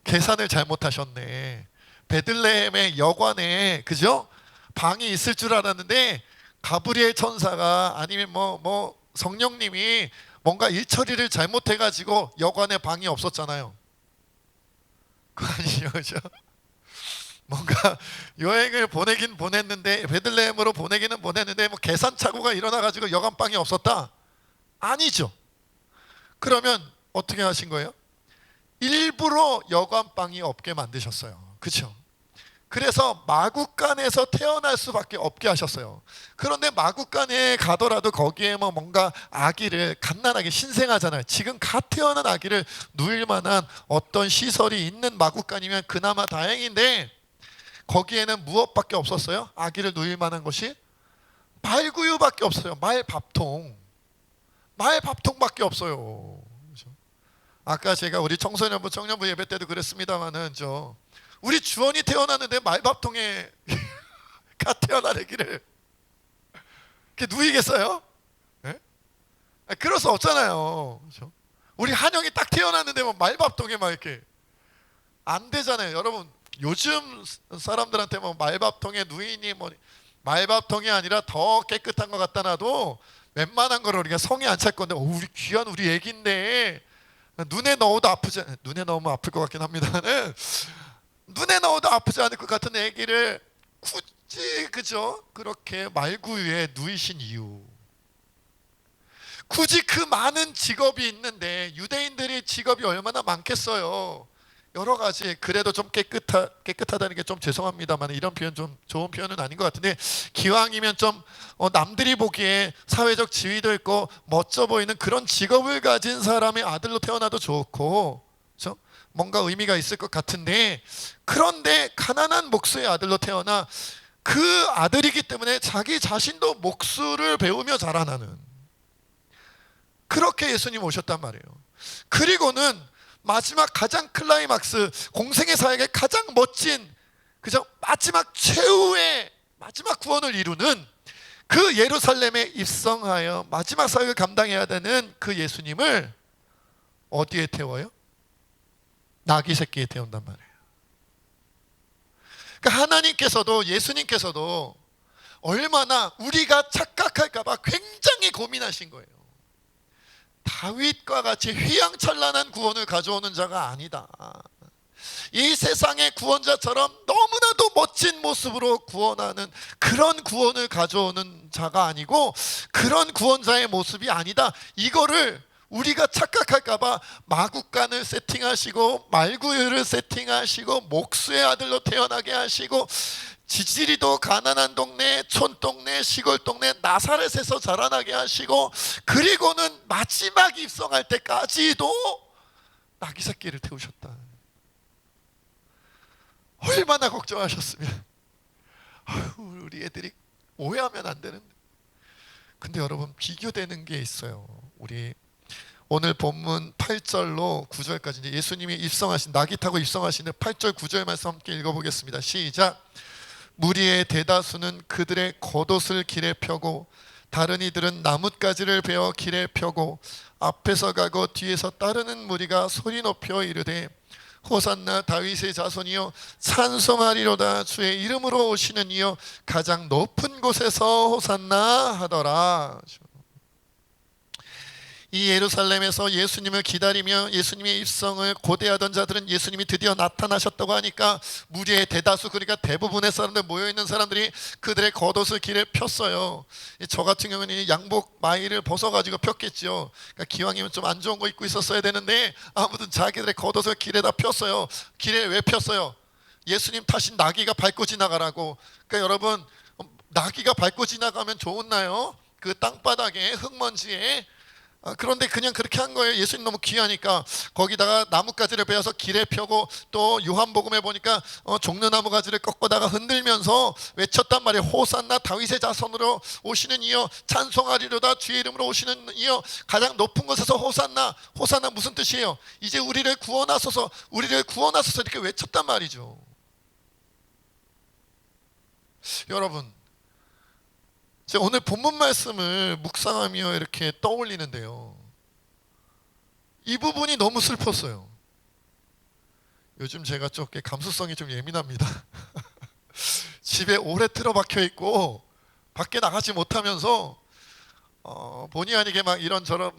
계산을 잘못하셨네. 베들레헴의 여관에 그죠? 방이 있을 줄 알았는데 가브리엘 천사가 아니면 뭐 성령님이 뭔가 일처리를 잘못해가지고 여관에 방이 없었잖아요. 그거 아니죠, 그죠? 뭔가 여행을 보내긴 보냈는데, 베들레헴으로 보내기는 보냈는데 뭐 계산착오가 일어나가지고 여관방이 없었다? 아니죠. 그러면 어떻게 하신 거예요? 일부러 여관방이 없게 만드셨어요. 그렇죠? 그래서 마구간에서 태어날 수밖에 없게 하셨어요. 그런데 마구간에 가더라도 거기에 뭐 뭔가 아기를 갓난아기 신생아잖아요. 지금 갓 태어난 아기를 누일 만한 어떤 시설이 있는 마구간이면 그나마 다행인데, 거기에는 무엇밖에 없었어요? 아기를 누일 만한 것이 말구유밖에 없어요. 말밥통밖에 없어요. 그렇죠? 아까 제가 우리 청소년부 청년부 예배 때도 그랬습니다만은 우리 주원이 태어났는데 말밥통에 갓 태어난 아기를 이렇게 누이겠어요? 네? 그럴 수 없잖아요. 그렇죠? 우리 한영이 딱 태어났는데 뭐 말밥통에 막 이렇게 안 되잖아요. 여러분, 요즘 사람들한테 뭐 말밥통에 누이니 뭐 말밥통이 아니라 더 깨끗한 거 갖다 놔도 웬만한 거를 우리가 성에 안 찰 건데, 우리 귀한 우리 애기인데 눈에 넣어도 아프지, 눈에 넣으면 아플 것 같긴 합니다는, 눈에 넣어도 아프지 않을 것 같은 애기를 굳이 그죠? 그렇게 말구유에 누이신 이유, 굳이 그 많은 직업이 있는데, 유대인들이 직업이 얼마나 많겠어요. 여러 가지. 그래도 좀 깨끗하다는 게 좀 죄송합니다만 이런 표현 좀 좋은 표현은 아닌 것 같은데, 기왕이면 좀 남들이 보기에 사회적 지위도 있고 멋져 보이는 그런 직업을 가진 사람의 아들로 태어나도 좋고, 그렇죠? 뭔가 의미가 있을 것 같은데, 그런데 가난한 목수의 아들로 태어나 그 아들이기 때문에 자기 자신도 목수를 배우며 자라나는, 그렇게 예수님 오셨단 말이에요. 그리고는 마지막 가장 클라이막스, 공생의 사역의 가장 멋진 그저 마지막 최후의 마지막 구원을 이루는 그 예루살렘에 입성하여 마지막 사역을 감당해야 되는 그 예수님을 어디에 태워요? 나귀 새끼에 태운단 말이에요. 그러니까 하나님께서도, 예수님께서도 얼마나 우리가 착각할까봐 굉장히 고민하신 거예요. 다윗과 같이 휘황찬란한 구원을 가져오는 자가 아니다. 이 세상의 구원자처럼 너무나도 멋진 모습으로 구원하는 그런 구원을 가져오는 자가 아니고 그런 구원자의 모습이 아니다. 이거를 우리가 착각할까봐 마국간을 세팅하시고 말구유를 세팅하시고 목수의 아들로 태어나게 하시고 지지리도 가난한 동네, 촌동네, 시골동네 나사렛에서 자라나게 하시고 그리고는 마지막 입성할 때까지도 나귀 새끼를 태우셨다. 얼마나 걱정하셨으면 우리 애들이 오해하면 안 되는데. 근데 여러분, 비교되는 게 있어요. 우리 오늘 본문 8절로 9절까지 이제 예수님이 입성하신, 나귀 타고 입성하시는 8절 9절 말씀 함께 읽어보겠습니다. 시작. 무리의 대다수는 그들의 겉옷을 길에 펴고 다른 이들은 나뭇가지를 베어 길에 펴고 앞에서 가고 뒤에서 따르는 무리가 소리 높여 이르되 호산나 다윗의 자손이여 찬송하리로다. 주의 이름으로 오시는 이여 가장 높은 곳에서 호산나 하더라. 이 예루살렘에서 예수님을 기다리며 예수님의 입성을 고대하던 자들은 예수님이 드디어 나타나셨다고 하니까 무리의 대다수, 그러니까 대부분의 사람들, 모여있는 사람들이 그들의 겉옷을 길에 폈어요. 저 같은 경우는 양복 마이를 벗어가지고 폈겠죠. 그러니까 기왕이면 좀 안 좋은 거 입고 있었어야 되는데 아무튼 자기들의 겉옷을 길에다 폈어요. 길에 왜 폈어요? 예수님 타신 나귀가 밟고 지나가라고. 그러니까 여러분, 나귀가 밟고 지나가면 좋나요? 그 땅바닥에 흙먼지에. 그런데 그냥 그렇게 한 거예요. 예수님 너무 귀하니까. 거기다가 나뭇가지를 베어서 길에 펴고 또 요한복음에 보니까 종려나무 가지를 꺾어다가 흔들면서 외쳤단 말이에요. 호산나 다윗의 자손으로 오시는 이여 찬송하리로다. 주의 이름으로 오시는 이여 가장 높은 곳에서 호산나. 호산나 무슨 뜻이에요? 이제 우리를 구원하소서, 우리를 구원하소서 이렇게 외쳤단 말이죠. 여러분, 제가 오늘 본문 말씀을 묵상하며 이렇게 떠올리는데요, 이 부분이 너무 슬펐어요. 요즘 제가 좀 감수성이 좀 예민합니다. 집에 오래 틀어박혀 있고 밖에 나가지 못하면서 본의 아니게 막 이런저런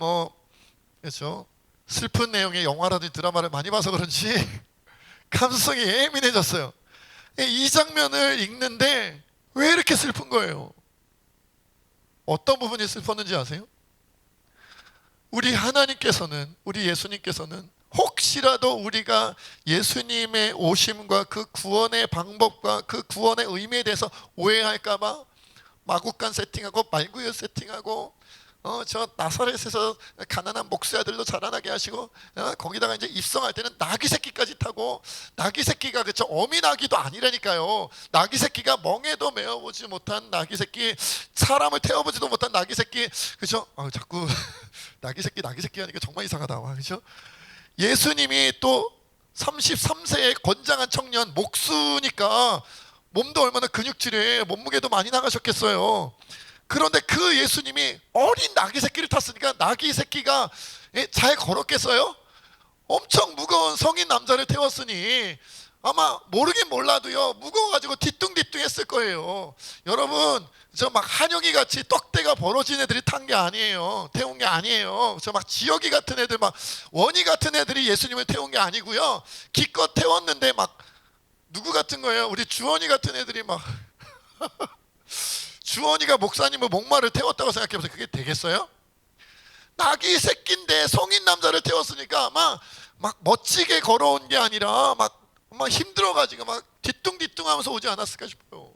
그렇죠, 슬픈 내용의 영화라든지 드라마를 많이 봐서 그런지 감수성이 예민해졌어요. 이 장면을 읽는데 왜 이렇게 슬픈 거예요? 어떤 부분이 슬펐는지 아세요? 우리 하나님께서는, 우리 예수님께서는 혹시라도 우리가 예수님의 오심과 그 구원의 방법과 그 구원의 의미에 대해서 오해할까봐 마국간 세팅하고 말구유 세팅하고 저 나사렛에서 가난한 목수 아들로 자라나게 하시고 거기다가 이제 입성할 때는 나귀 새끼까지 타고, 나귀 새끼가 그쵸, 어미 나귀도 아니라니까요. 나귀 새끼가 멍에도 메어보지 못한 나귀 새끼, 사람을 태워보지도 못한 나귀 새끼, 그죠? 자꾸 나귀 새끼 하니까 정말 이상하다. 그죠? 예수님이 또 33세의 건장한 청년, 목수니까 몸도 얼마나 근육질해, 몸무게도 많이 나가셨겠어요. 그런데 그 예수님이 어린 나귀 새끼를 탔으니까 나귀 새끼가 잘 걸었겠어요? 엄청 무거운 성인 남자를 태웠으니 아마 모르긴 몰라도요, 무거워가지고 뒤뚱뒤뚱 했을 거예요. 여러분, 저 막 한영이 같이 떡대가 벌어진 애들이 탄 게 아니에요. 태운 게 아니에요. 저 막 지역이 같은 애들, 막 원희 같은 애들이 예수님을 태운 게 아니고요, 기껏 태웠는데 막 누구 같은 거예요? 우리 주원이 같은 애들이 막 주원이가 목사님을 목마를 태웠다고 생각해보세요. 그게 되겠어요? 나귀 새끼인데 성인 남자를 태웠으니까 막 멋지게 걸어온 게 아니라 막 힘들어가지고 막 뒤뚱뒤뚱하면서 오지 않았을까 싶어요.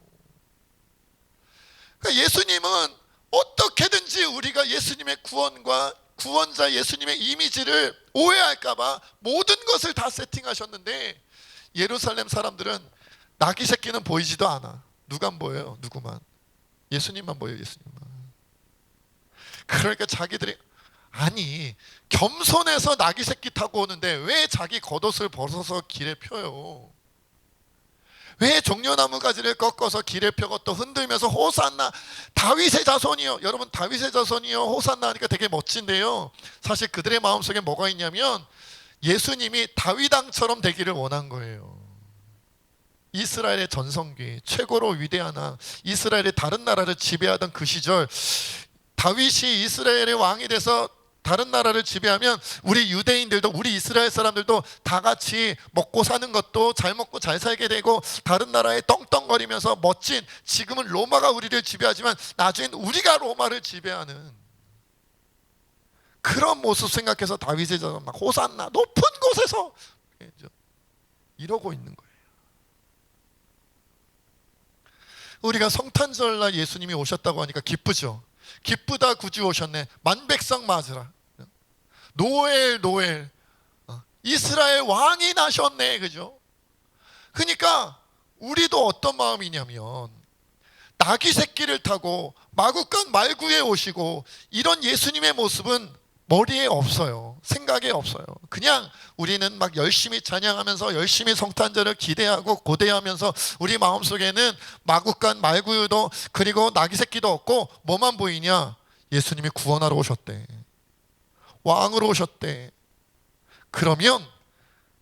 그러니까 예수님은 어떻게든지 우리가 예수님의 구원과 구원자 예수님의 이미지를 오해할까봐 모든 것을 다 세팅하셨는데, 예루살렘 사람들은 나귀 새끼는 보이지도 않아. 누가 안 보여요? 누구만? 예수님만 보여요. 예수님만. 그러니까 자기들이 아니, 겸손해서 나귀 새끼 타고 오는데 왜 자기 겉옷을 벗어서 길에 펴요? 왜 종려나무 가지를 꺾어서 길에 펴고 또 흔들면서 호산나 다윗의 자손이요. 여러분, 다윗의 자손이요 호산나 하니까 되게 멋진데요, 사실 그들의 마음속에 뭐가 있냐면 예수님이 다윗 왕처럼 되기를 원한 거예요. 이스라엘의 전성기 최고로 위대한 왕, 이스라엘의 다른 나라를 지배하던 그 시절, 다윗이 이스라엘의 왕이 돼서 다른 나라를 지배하면 우리 유대인들도, 우리 이스라엘 사람들도 다 같이 먹고 사는 것도 잘 먹고 잘 살게 되고, 다른 나라에 떵떵거리면서 멋진, 지금은 로마가 우리를 지배하지만 나중엔 우리가 로마를 지배하는 그런 모습 생각해서 다윗의 자손 막 호산나 높은 곳에서 이러고 있는 거예요. 우리가 성탄절날 예수님이 오셨다고 하니까 기쁘죠. 기쁘다 구주 오셨네, 만백성 맞으라, 노엘 노엘, 이스라엘 왕이 나셨네, 그죠? 그러니까 우리도 어떤 마음이냐면 나귀 새끼를 타고 마구간 말구에 오시고 이런 예수님의 모습은 머리에 없어요. 생각에 없어요. 그냥 우리는 막 열심히 찬양하면서 열심히 성탄절을 기대하고 고대하면서 우리 마음속에는 마구간 말구유도 그리고 나귀 새끼도 없고 뭐만 보이냐? 예수님이 구원하러 오셨대, 왕으로 오셨대. 그러면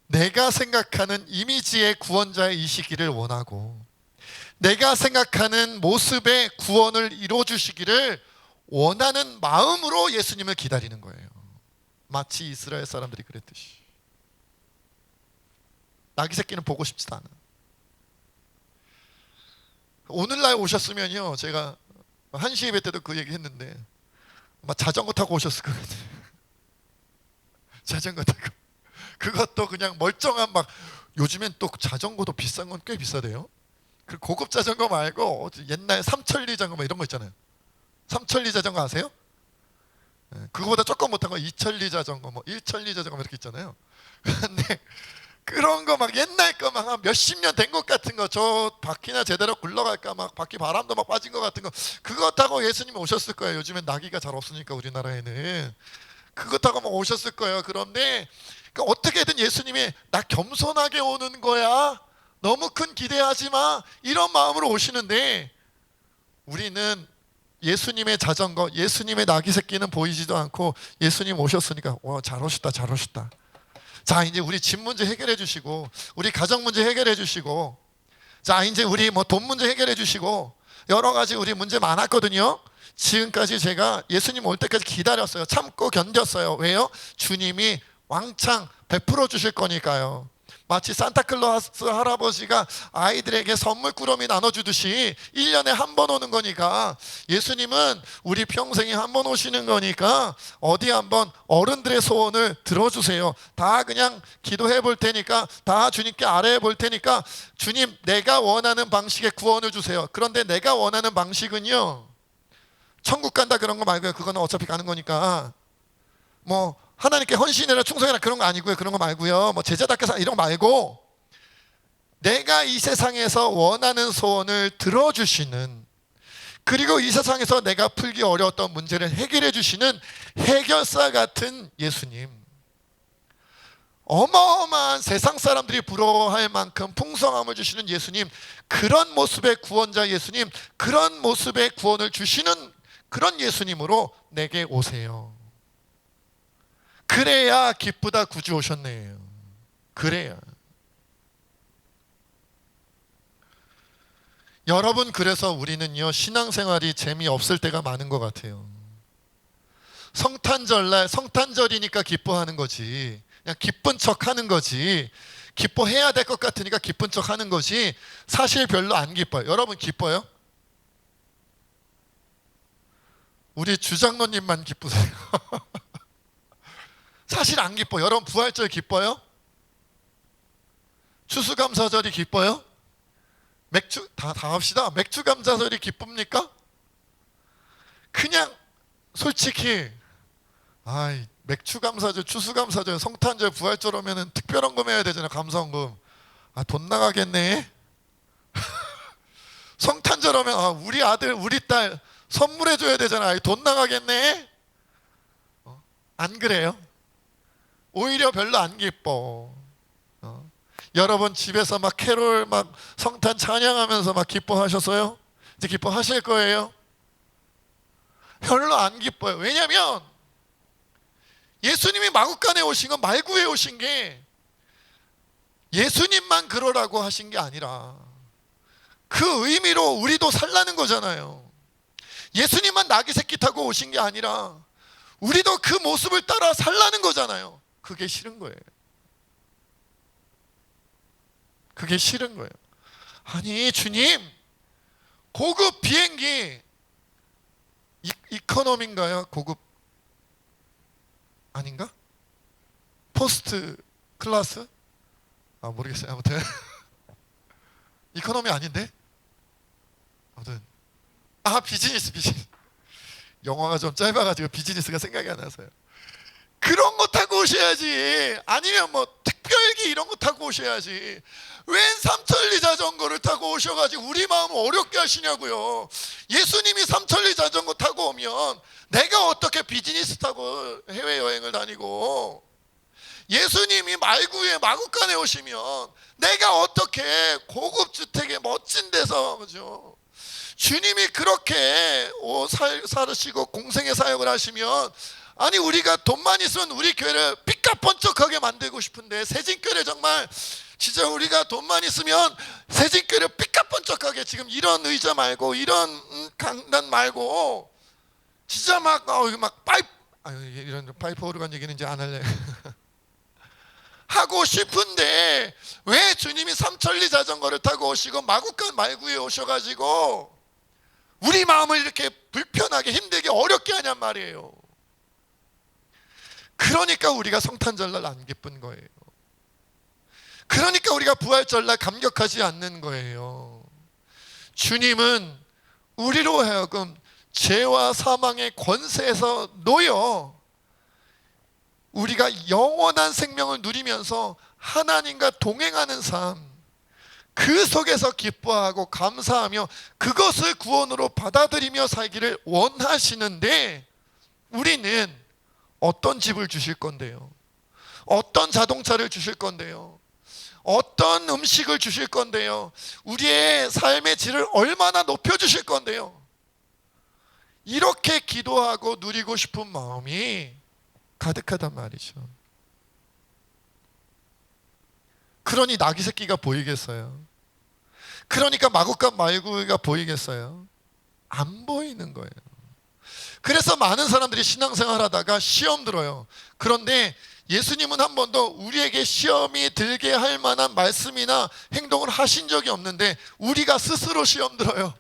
내가 생각하는 이미지의 구원자의 이 시기를 원하고 내가 생각하는 모습의 구원을 이루어주시기를 원하는 마음으로 예수님을 기다리는 거예요. 마치 이스라엘 사람들이 그랬듯이. 나귀 새끼는 보고 싶지도 않아. 오늘날 오셨으면요, 제가 1시 예배 때도 그 얘기 했는데 아마 자전거 타고 오셨을 것 같아요. 자전거 타고. 그것도 그냥 멀쩡한, 막 요즘엔 또 자전거도 비싼 건 꽤 비싸대요. 그 고급 자전거 말고 옛날 삼천리 자전거 이런 거 있잖아요. 삼천리 자전거 아세요? 그거보다 조금 못한 거 이천리 자전거, 뭐 일천리 자전거 이렇게 있잖아요. 근데 그런 거 막 옛날 거 막 한 몇십 년 된 것 같은 거, 저 바퀴나 제대로 굴러갈까 막 바퀴 바람도 막 빠진 것 같은 거, 그거 타고 예수님 오셨을 거예요. 요즘엔 나귀가 잘 없으니까 우리나라에는. 그거 타고 막 오셨을 거예요. 그런데 그러니까 어떻게든 예수님이 나 겸손하게 오는 거야, 너무 큰 기대하지 마, 이런 마음으로 오시는데 우리는 예수님의 자전거, 예수님의 나귀 새끼는 보이지도 않고 예수님 오셨으니까 와, 잘 오셨다, 잘 오셨다. 자, 이제 우리 집 문제 해결해 주시고 우리 가정 문제 해결해 주시고, 자, 이제 우리 뭐 돈 문제 해결해 주시고 여러 가지 우리 문제 많았거든요. 지금까지 제가 예수님 올 때까지 기다렸어요. 참고 견뎠어요. 왜요? 주님이 왕창 베풀어 주실 거니까요. 마치 산타클로스 할아버지가 아이들에게 선물 꾸러미 나눠주듯이 1년에 한 번 오는 거니까, 예수님은 우리 평생에 한 번 오시는 거니까 어디 한번 어른들의 소원을 들어주세요. 다 그냥 기도해 볼 테니까, 다 주님께 아뢰해 볼 테니까 주님, 내가 원하는 방식의 구원을 주세요. 그런데 내가 원하는 방식은요, 천국 간다 그런 거 말고요. 그거는 어차피 가는 거니까 뭐 하나님께 헌신이나 충성이나 그런 거 아니고요. 그런 거 말고요. 뭐 제자답게 살 이런 거 말고, 내가 이 세상에서 원하는 소원을 들어주시는, 그리고 이 세상에서 내가 풀기 어려웠던 문제를 해결해 주시는 해결사 같은 예수님, 어마어마한 세상 사람들이 부러워할 만큼 풍성함을 주시는 예수님, 그런 모습의 구원자 예수님, 그런 모습의 구원을 주시는 그런 예수님으로 내게 오세요. 그래야 기쁘다 구주 오셨네요. 그래야. 여러분, 그래서 우리는요, 신앙생활이 재미없을 때가 많은 것 같아요. 성탄절날, 성탄절이니까 기뻐하는 거지, 그냥 기쁜 척 하는 거지, 기뻐해야 될 것 같으니까 기쁜 척 하는 거지, 사실 별로 안 기뻐요. 여러분 기뻐요? 우리 주장로님만 기쁘세요. 사실 안 기뻐. 여러분 부활절 기뻐요? 추수감사절이 기뻐요? 맥주 다 합시다. 맥주감사절이 기쁩니까? 그냥 솔직히 맥주감사절, 추수감사절, 성탄절, 부활절 오면은 특별헌금 해야 되잖아요. 감사헌금. 돈 나가겠네. 성탄절 오면 우리 아들 우리 딸 선물해 줘야 되잖아. 돈 나가겠네. 안 그래요? 오히려 별로 안 기뻐. 여러분 집에서 막 캐롤 막 성탄 찬양하면서 막 기뻐하셨어요? 이제 기뻐하실 거예요? 별로 안 기뻐요. 왜냐하면 예수님이 마구간에 오신 건 말구에 오신 게 예수님만 그러라고 하신 게 아니라 그 의미로 우리도 살라는 거잖아요. 예수님만 나귀 새끼 타고 오신 게 아니라 우리도 그 모습을 따라 살라는 거잖아요. 그게 싫은 거예요. 그게 싫은 거예요. 아니 주님, 고급 비행기 이코노미인가요? 고급 아닌가? 포스트 클래스? 모르겠어요. 아무튼 이코노미 아닌데? 아무튼 비즈니스. 영화가 좀 짧아가지고 비즈니스가 생각이 안 나서요. 그런 거 타고 오셔야지. 아니면 뭐 특별기 이런 거 타고 오셔야지. 웬 삼천리 자전거를 타고 오셔가지고 우리 마음을 어렵게 하시냐고요. 예수님이 삼천리 자전거 타고 오면 내가 어떻게 비즈니스 타고 해외여행을 다니고, 예수님이 말구에 마구간에 오시면 내가 어떻게 고급 주택에 멋진 데서, 그죠? 주님이 그렇게 살으시고 공생의 사역을 하시면, 아니 우리가 돈만 있으면 우리 교회를 삐까번쩍하게 만들고 싶은데, 새진교회 정말 진짜 우리가 돈만 있으면 새진교회를 삐까번쩍하게, 지금 이런 의자 말고 이런 강단 말고 진짜 막 파이프, 이런 파이프 오르간 얘기는 이제 안 할래. 하고 싶은데 왜 주님이 삼천리 자전거를 타고 오시고 마구간 말구에 오셔가지고 우리 마음을 이렇게 불편하게 힘들게 어렵게 하냔 말이에요. 그러니까 우리가 성탄절날 안 기쁜 거예요. 그러니까 우리가 부활절날 감격하지 않는 거예요. 주님은 우리로 하여금 죄와 사망의 권세에서 놓여 우리가 영원한 생명을 누리면서 하나님과 동행하는 삶, 그 속에서 기뻐하고 감사하며 그것을 구원으로 받아들이며 살기를 원하시는데, 우리는 어떤 집을 주실 건데요? 어떤 자동차를 주실 건데요? 어떤 음식을 주실 건데요? 우리의 삶의 질을 얼마나 높여주실 건데요? 이렇게 기도하고 누리고 싶은 마음이 가득하단 말이죠. 그러니 나귀 새끼가 보이겠어요? 그러니까 마구간 말구가 보이겠어요? 안 보이는 거예요. 그래서 많은 사람들이 신앙생활 하다가 시험 들어요. 그런데 예수님은 한 번도 우리에게 시험이 들게 할 만한 말씀이나 행동을 하신 적이 없는데 우리가 스스로 시험 들어요.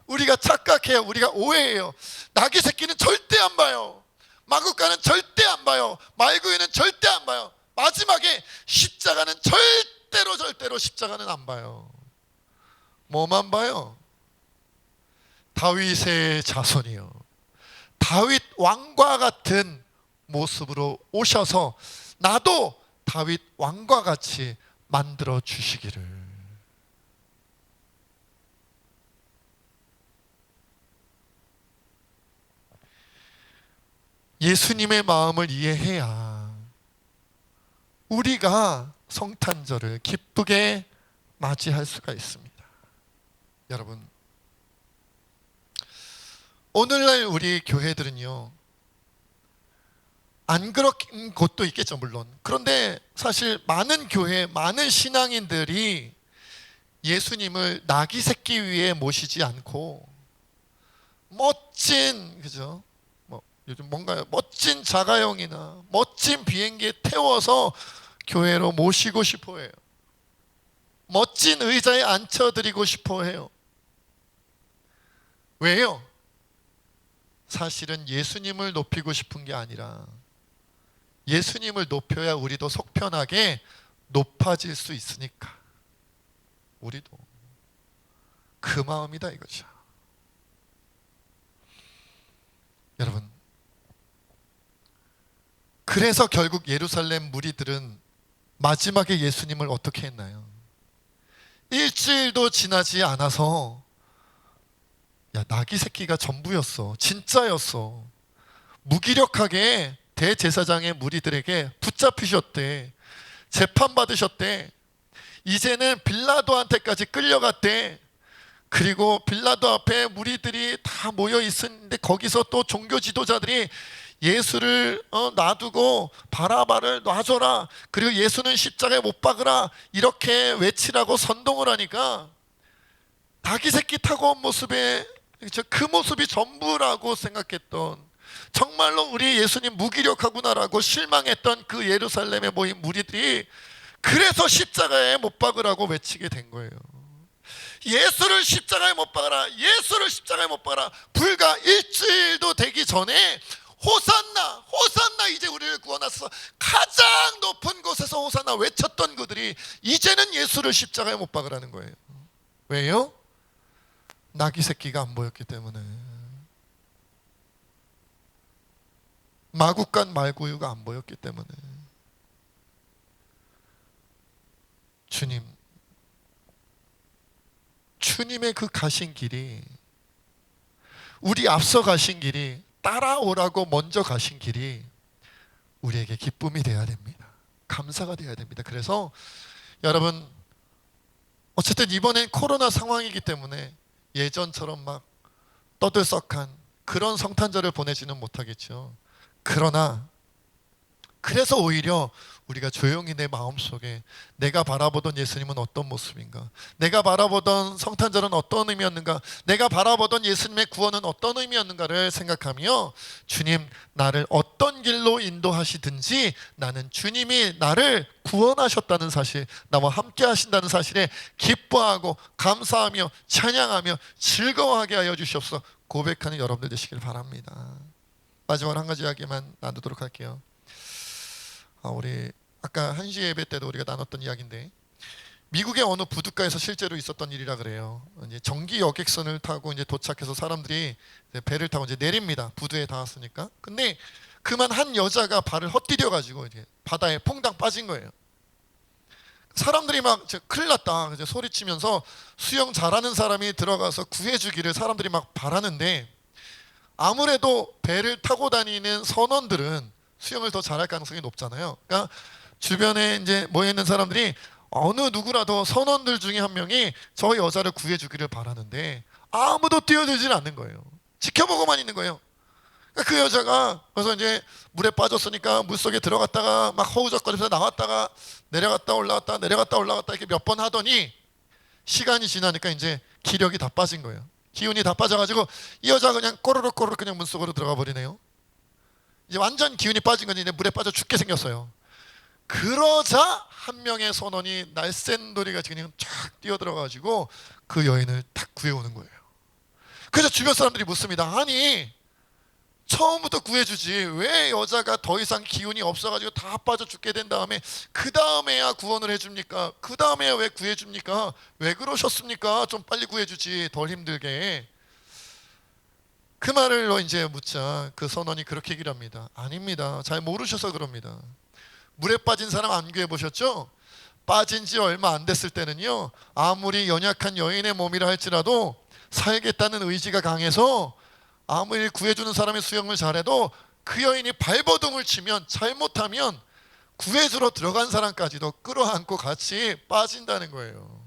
우리가 착각해요. 우리가 오해해요. 나귀 새끼는 절대 안 봐요. 마구간은 절대 안 봐요. 말구에는 절대 안 봐요. 마지막에 십자가는 절대로 십자가는 안 봐요. 뭐만 봐요? 다윗의 자손이요, 다윗 왕과 같은 모습으로 오셔서 나도 다윗 왕과 같이 만들어 주시기를. 예수님의 마음을 이해해야 우리가 성탄절을 기쁘게 맞이할 수가 있습니다. 여러분, 오늘날 우리 교회들은요, 안 그런 곳도 있겠죠 물론. 그런데 사실 많은 교회, 많은 신앙인들이 예수님을 나귀 새끼 위에 모시지 않고 멋진, 그죠? 요즘 뭔가 멋진 자가용이나 멋진 비행기에 태워서 교회로 모시고 싶어 해요. 멋진 의자에 앉혀드리고 싶어 해요. 왜요? 사실은 예수님을 높이고 싶은 게 아니라 예수님을 높여야 우리도 속편하게 높아질 수 있으니까, 우리도 그 마음이다 이거죠. 여러분, 그래서 결국 예루살렘 무리들은 마지막에 예수님을 어떻게 했나요? 일주일도 지나지 않아서, 야, 나귀 새끼가 전부였어, 진짜였어, 무기력하게 대제사장의 무리들에게 붙잡히셨대. 재판받으셨대. 이제는 빌라도한테까지 끌려갔대. 그리고 빌라도 앞에 무리들이 다 모여 있었는데 거기서 또 종교 지도자들이 예수를 놔두고 바라바를 놔줘라, 그리고 예수는 십자가에 못 박으라, 이렇게 외치라고 선동을 하니까 닭이 새끼 타고 온 모습에 그 모습이 전부라고 생각했던, 정말로 우리 예수님 무기력하구나라고 실망했던 그 예루살렘에 모인 무리들이 그래서 십자가에 못 박으라고 외치게 된 거예요. 예수를 십자가에 못 박아라, 예수를 십자가에 못 박아라. 불과 일주일도 되기 전에 호산나, 호산나, 이제 우리를 구원하소서, 가장 높은 곳에서 호산나 외쳤던 그들이 이제는 예수를 십자가에 못 박으라는 거예요. 왜요? 나귀 새끼가 안 보였기 때문에. 마구간 말구유가 안 보였기 때문에. 주님의 그 가신 길이, 우리 앞서 가신 길이, 따라오라고 먼저 가신 길이 우리에게 기쁨이 되어야 됩니다. 감사가 되어야 됩니다. 그래서 여러분, 어쨌든 이번엔 코로나 상황이기 때문에 예전처럼 막 떠들썩한 그런 성탄절을 보내지는 못하겠죠. 그러나 그래서 오히려 우리가 조용히 내 마음속에 내가 바라보던 예수님은 어떤 모습인가, 내가 바라보던 성탄절은 어떤 의미였는가, 내가 바라보던 예수님의 구원은 어떤 의미였는가를 생각하며 주님, 나를 어떤 길로 인도하시든지 나는 주님이 나를 구원하셨다는 사실, 나와 함께 하신다는 사실에 기뻐하고 감사하며 찬양하며 즐거워하게 하여 주시옵소서 고백하는 여러분들 되시길 바랍니다. 마지막으로 한 가지 이야기만 나누도록 할게요. 우리 아까 1시 예배 때도 우리가 나눴던 이야기인데, 미국의 어느 부둣가에서 실제로 있었던 일이라 그래요. 이제 전기 여객선을 타고 이제 도착해서 사람들이 이제 배를 타고 이제 내립니다. 부두에 닿았으니까. 근데 그만 한 여자가 발을 헛디뎌 가지고 이제 바다에 퐁당 빠진 거예요. 사람들이 막 큰일 났다 이제 소리치면서 수영 잘하는 사람이 들어가서 구해주기를 사람들이 막 바라는데, 아무래도 배를 타고 다니는 선원들은 수영을 더 잘할 가능성이 높잖아요. 그러니까 주변에 이제 모여 있는 사람들이 어느 누구라도 선원들 중에 한 명이 저 여자를 구해주기를 바라는데 아무도 뛰어들질 않는 거예요. 지켜보고만 있는 거예요. 그러니까 그 여자가 그래서 이제 물에 빠졌으니까 물 속에 들어갔다가 막 허우적거리면서 나왔다가 내려갔다 올라갔다 내려갔다 올라갔다 이렇게 몇 번 하더니 시간이 지나니까 이제 기력이 다 빠진 거예요. 기운이 다 빠져가지고 이 여자가 그냥 꼬르륵 꼬르륵 그냥 물 속으로 들어가 버리네요. 이제 완전 기운이 빠진 거지. 이제 물에 빠져 죽게 생겼어요. 그러자 한 명의 선원이 날쌘돌이가 그냥 쫙 뛰어들어가지고 그 여인을 탁 구해오는 거예요. 그래서 주변 사람들이 묻습니다. 아니 처음부터 구해주지 왜 여자가 더 이상 기운이 없어가지고 다 빠져 죽게 된 다음에 그 다음에야 구원을 해줍니까? 그 다음에야 왜 구해줍니까? 왜 그러셨습니까? 좀 빨리 구해주지 덜 힘들게. 그 말을 이제 묻자 그 선원이 그렇게 얘기를 합니다. 아닙니다. 잘 모르셔서 그럽니다. 물에 빠진 사람 안 구해 보셨죠? 빠진 지 얼마 안 됐을 때는요, 아무리 연약한 여인의 몸이라 할지라도 살겠다는 의지가 강해서 아무리 구해주는 사람이 수영을 잘해도 그 여인이 발버둥을 치면 잘못하면 구해주러 들어간 사람까지도 끌어안고 같이 빠진다는 거예요.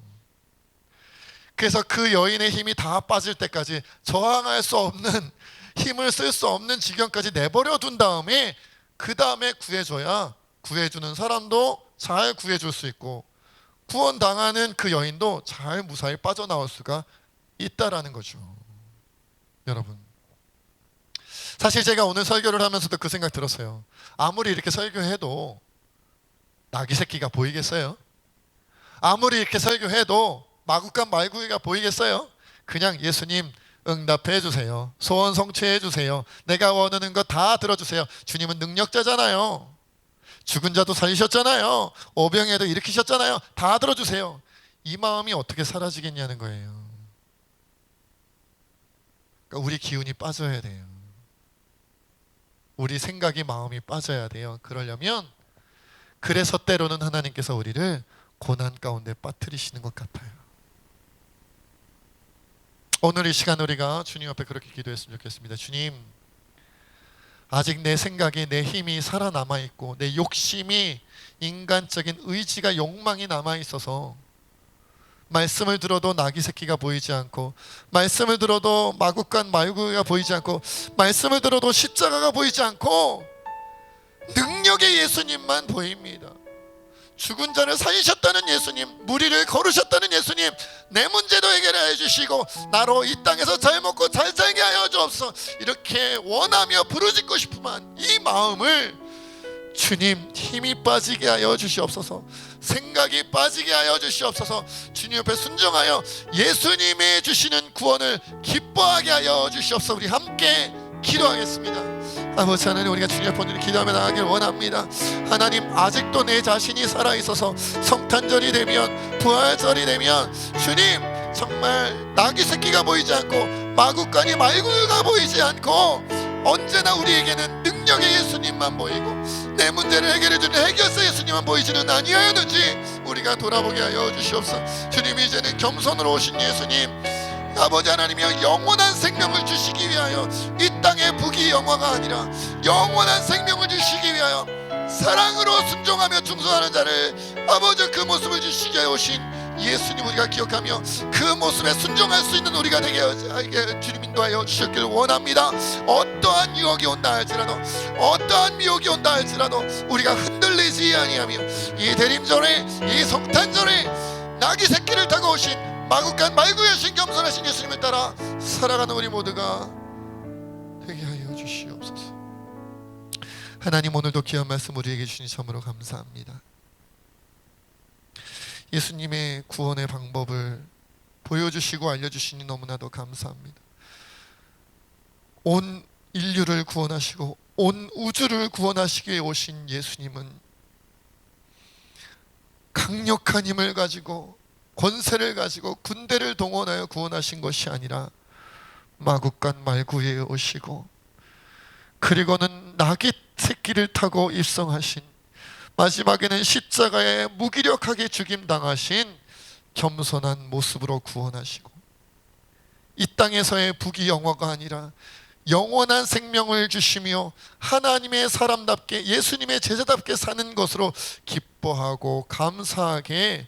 그래서 그 여인의 힘이 다 빠질 때까지 저항할 수 없는, 힘을 쓸 수 없는 지경까지 내버려 둔 다음에 그 다음에 구해줘야 구해주는 사람도 잘 구해줄 수 있고 구원당하는 그 여인도 잘 무사히 빠져나올 수가 있다라는 거죠. 여러분, 사실 제가 오늘 설교를 하면서도 그 생각 들었어요. 아무리 이렇게 설교해도 나귀 새끼가 보이겠어요? 아무리 이렇게 설교해도 마구간 말구이가 보이겠어요? 그냥 예수님 응답해 주세요. 소원 성취해 주세요. 내가 원하는 거 다 들어주세요. 주님은 능력자잖아요. 죽은 자도 살리셨잖아요. 오병이도 일으키셨잖아요. 다 들어주세요. 이 마음이 어떻게 사라지겠냐는 거예요. 그러니까 우리 기운이 빠져야 돼요. 우리 생각이 마음이 빠져야 돼요. 그러려면 그래서 때로는 하나님께서 우리를 고난 가운데 빠뜨리시는 것 같아요. 오늘 이 시간 우리가 주님 앞에 그렇게 기도했으면 좋겠습니다. 주님, 아직 내 생각에 내 힘이 살아남아 있고 내 욕심이, 인간적인 의지가, 욕망이 남아 있어서 말씀을 들어도 나귀 새끼가 보이지 않고, 말씀을 들어도 마구간 말구가 보이지 않고, 말씀을 들어도 십자가가 보이지 않고 능력의 예수님만 보입니다. 죽은 자를 살리셨다는 예수님, 무리를 거르셨다는 예수님, 내 문제도 해결해 주시고 나로 이 땅에서 잘 먹고 잘 살게 하여 주옵소서. 이렇게 원하며 부르짖고 싶으면 이 마음을 주님 힘이 빠지게 하여 주시옵소서. 생각이 빠지게 하여 주시옵소서. 주님 옆에 순종하여 예수님이 주시는 구원을 기뻐하게 하여 주시옵소서. 우리 함께 기도하겠습니다. 아버지 하나님, 우리가 주님 앞에 온전히 기도하며 나가길 원합니다. 하나님, 아직도 내 자신이 살아있어서 성탄절이 되면, 부활절이 되면 주님 정말 나귀 새끼가 보이지 않고 마구간이 말구가 보이지 않고, 언제나 우리에게는 능력의 예수님만 보이고 내 문제를 해결해주는 해결사 예수님만 보이지는 아니하였는지 우리가 돌아보게 하여 주시옵소서. 주님, 이제는 겸손으로 오신 예수님, 아버지 하나님이여, 영원한 생명을 주시기 위하여 이 땅의 부귀 영화가 아니라 영원한 생명을 주시기 위하여 사랑으로 순종하며 충성하는 자를, 아버지 그 모습을 주시기 위하여 오신 예수님 우리가 기억하며 그 모습에 순종할 수 있는 우리가 되게 주님 인도하여 주셨길 원합니다. 어떠한 유혹이 온다 할지라도, 어떠한 미혹이 온다 할지라도 우리가 흔들리지 아니하며 이 대림절에, 이 성탄절에 나귀 새끼를 타고 오신 마구간 말구여신 겸손하신 예수님을 따라 살아가는 우리 모두가 되게 하여 주시옵소서. 하나님, 오늘도 귀한 말씀 우리에게 주시니 참으로 감사합니다. 예수님의 구원의 방법을 보여주시고 알려주시니 너무나도 감사합니다. 온 인류를 구원하시고 온 우주를 구원하시기 위해 오신 예수님은 강력한 힘을 가지고, 권세를 가지고 군대를 동원하여 구원하신 것이 아니라 마구간 말구에 오시고, 그리고는 나귀 새끼를 타고 입성하신, 마지막에는 십자가에 무기력하게 죽임당하신 겸손한 모습으로 구원하시고, 이 땅에서의 부귀 영화가 아니라 영원한 생명을 주시며 하나님의 사람답게, 예수님의 제자답게 사는 것으로 기뻐하고 감사하게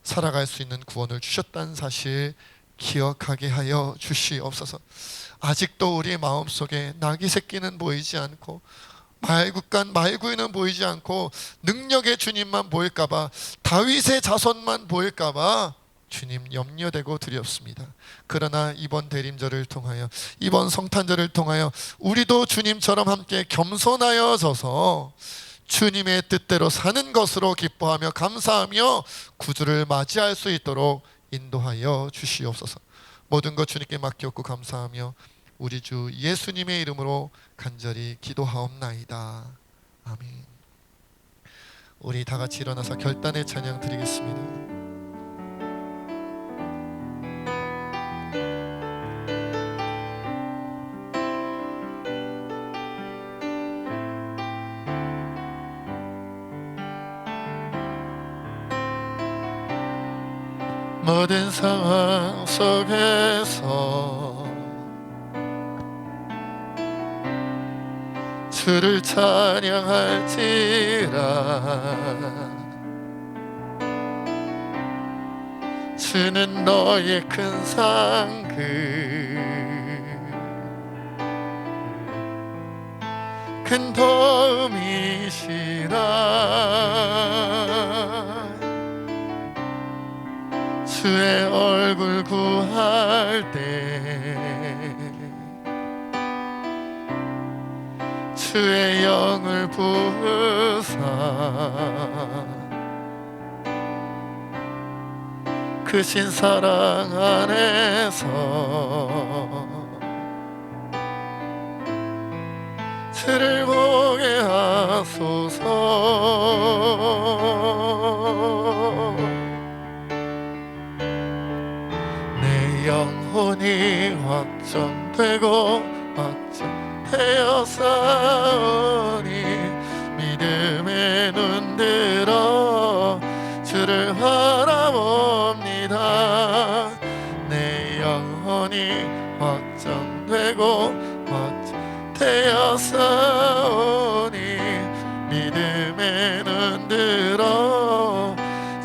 살아갈 수 있는 구원을 주셨다는 사실 기억하게 하여 주시옵소서. 아직도 우리 마음속에 나귀 새끼는 보이지 않고 말구간 말구이는 보이지 않고 능력의 주님만 보일까봐, 다윗의 자손만 보일까봐 주님 염려되고 두렵습니다. 그러나 이번 대림절을 통하여, 이번 성탄절을 통하여 우리도 주님처럼 함께 겸손하여져서 주님의 뜻대로 사는 것으로 기뻐하며 감사하며 구주를 맞이할 수 있도록 인도하여 주시옵소서. 모든 것 주님께 맡겼고 감사하며 우리 주 예수님의 이름으로 간절히 기도하옵나이다. 아멘. 우리 다 같이 일어나서 결단의 찬양 드리겠습니다. 모든 상황 속에서 주를 찬양할지라. 주는 너의 큰 상급, 큰 도움이시라. 주의 얼굴 구할 때 주의 영을 부으사 크신 사랑 안에서 주를 보게 하소서. 영혼이 확정되고 확정되어 싸우니 믿음의 눈 들어 주를 바라봅니다. 내 영혼이 확정되고 확정되어 되었사오니 믿음의 눈 들어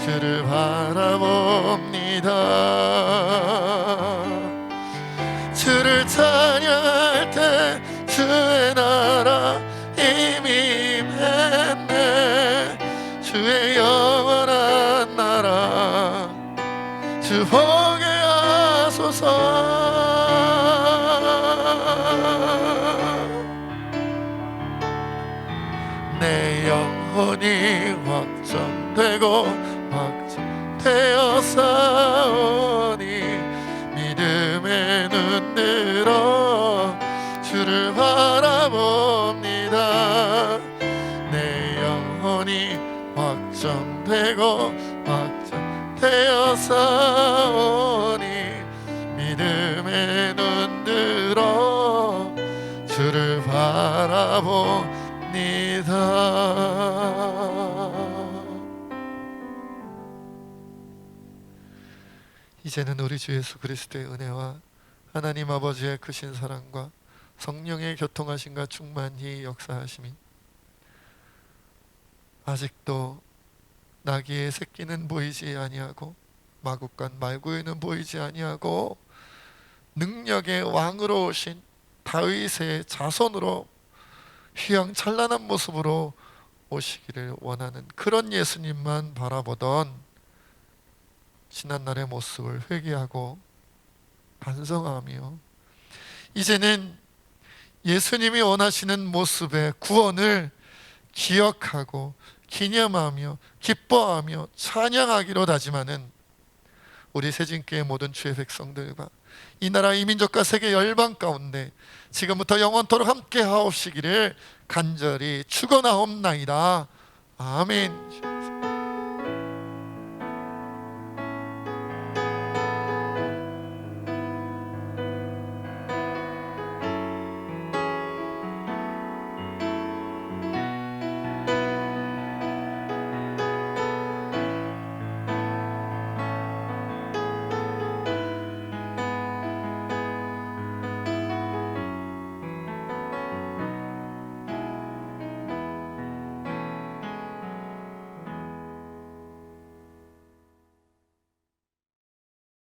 주를 바라봅니다. 주를 찬양할 때 주의 나라 임했네. 주의 영원한 나라 주 보게 하소서. 내 영혼이 확정되고 확정되었사오니 믿음의 눈 들어 주를 바라봅니다. 내 영혼이 확정되고 확정되었사오니 믿음의 눈 들어 주를 바라봅니다. 이제는 우리 주 예수 그리스도의 은혜와 하나님 아버지의 크신 사랑과 성령의 교통하심과 충만히 역사하심이 아직도 나귀의 새끼는 보이지 아니하고 마구간 말구에는 보이지 아니하고 능력의 왕으로 오신 다윗의 자손으로 휘황찬란한 모습으로 오시기를 원하는 그런 예수님만 바라보던 지난날의 모습을 회개하고 반성하며 이제는 예수님이 원하시는 모습의 구원을 기억하고 기념하며 기뻐하며 찬양하기로 다짐하는 우리 새진교회 모든 주의 백성들과 이 나라 이 민족과 세계 열방 가운데 지금부터 영원토록 함께 하옵시기를 간절히 축원하옵나이다. 아멘.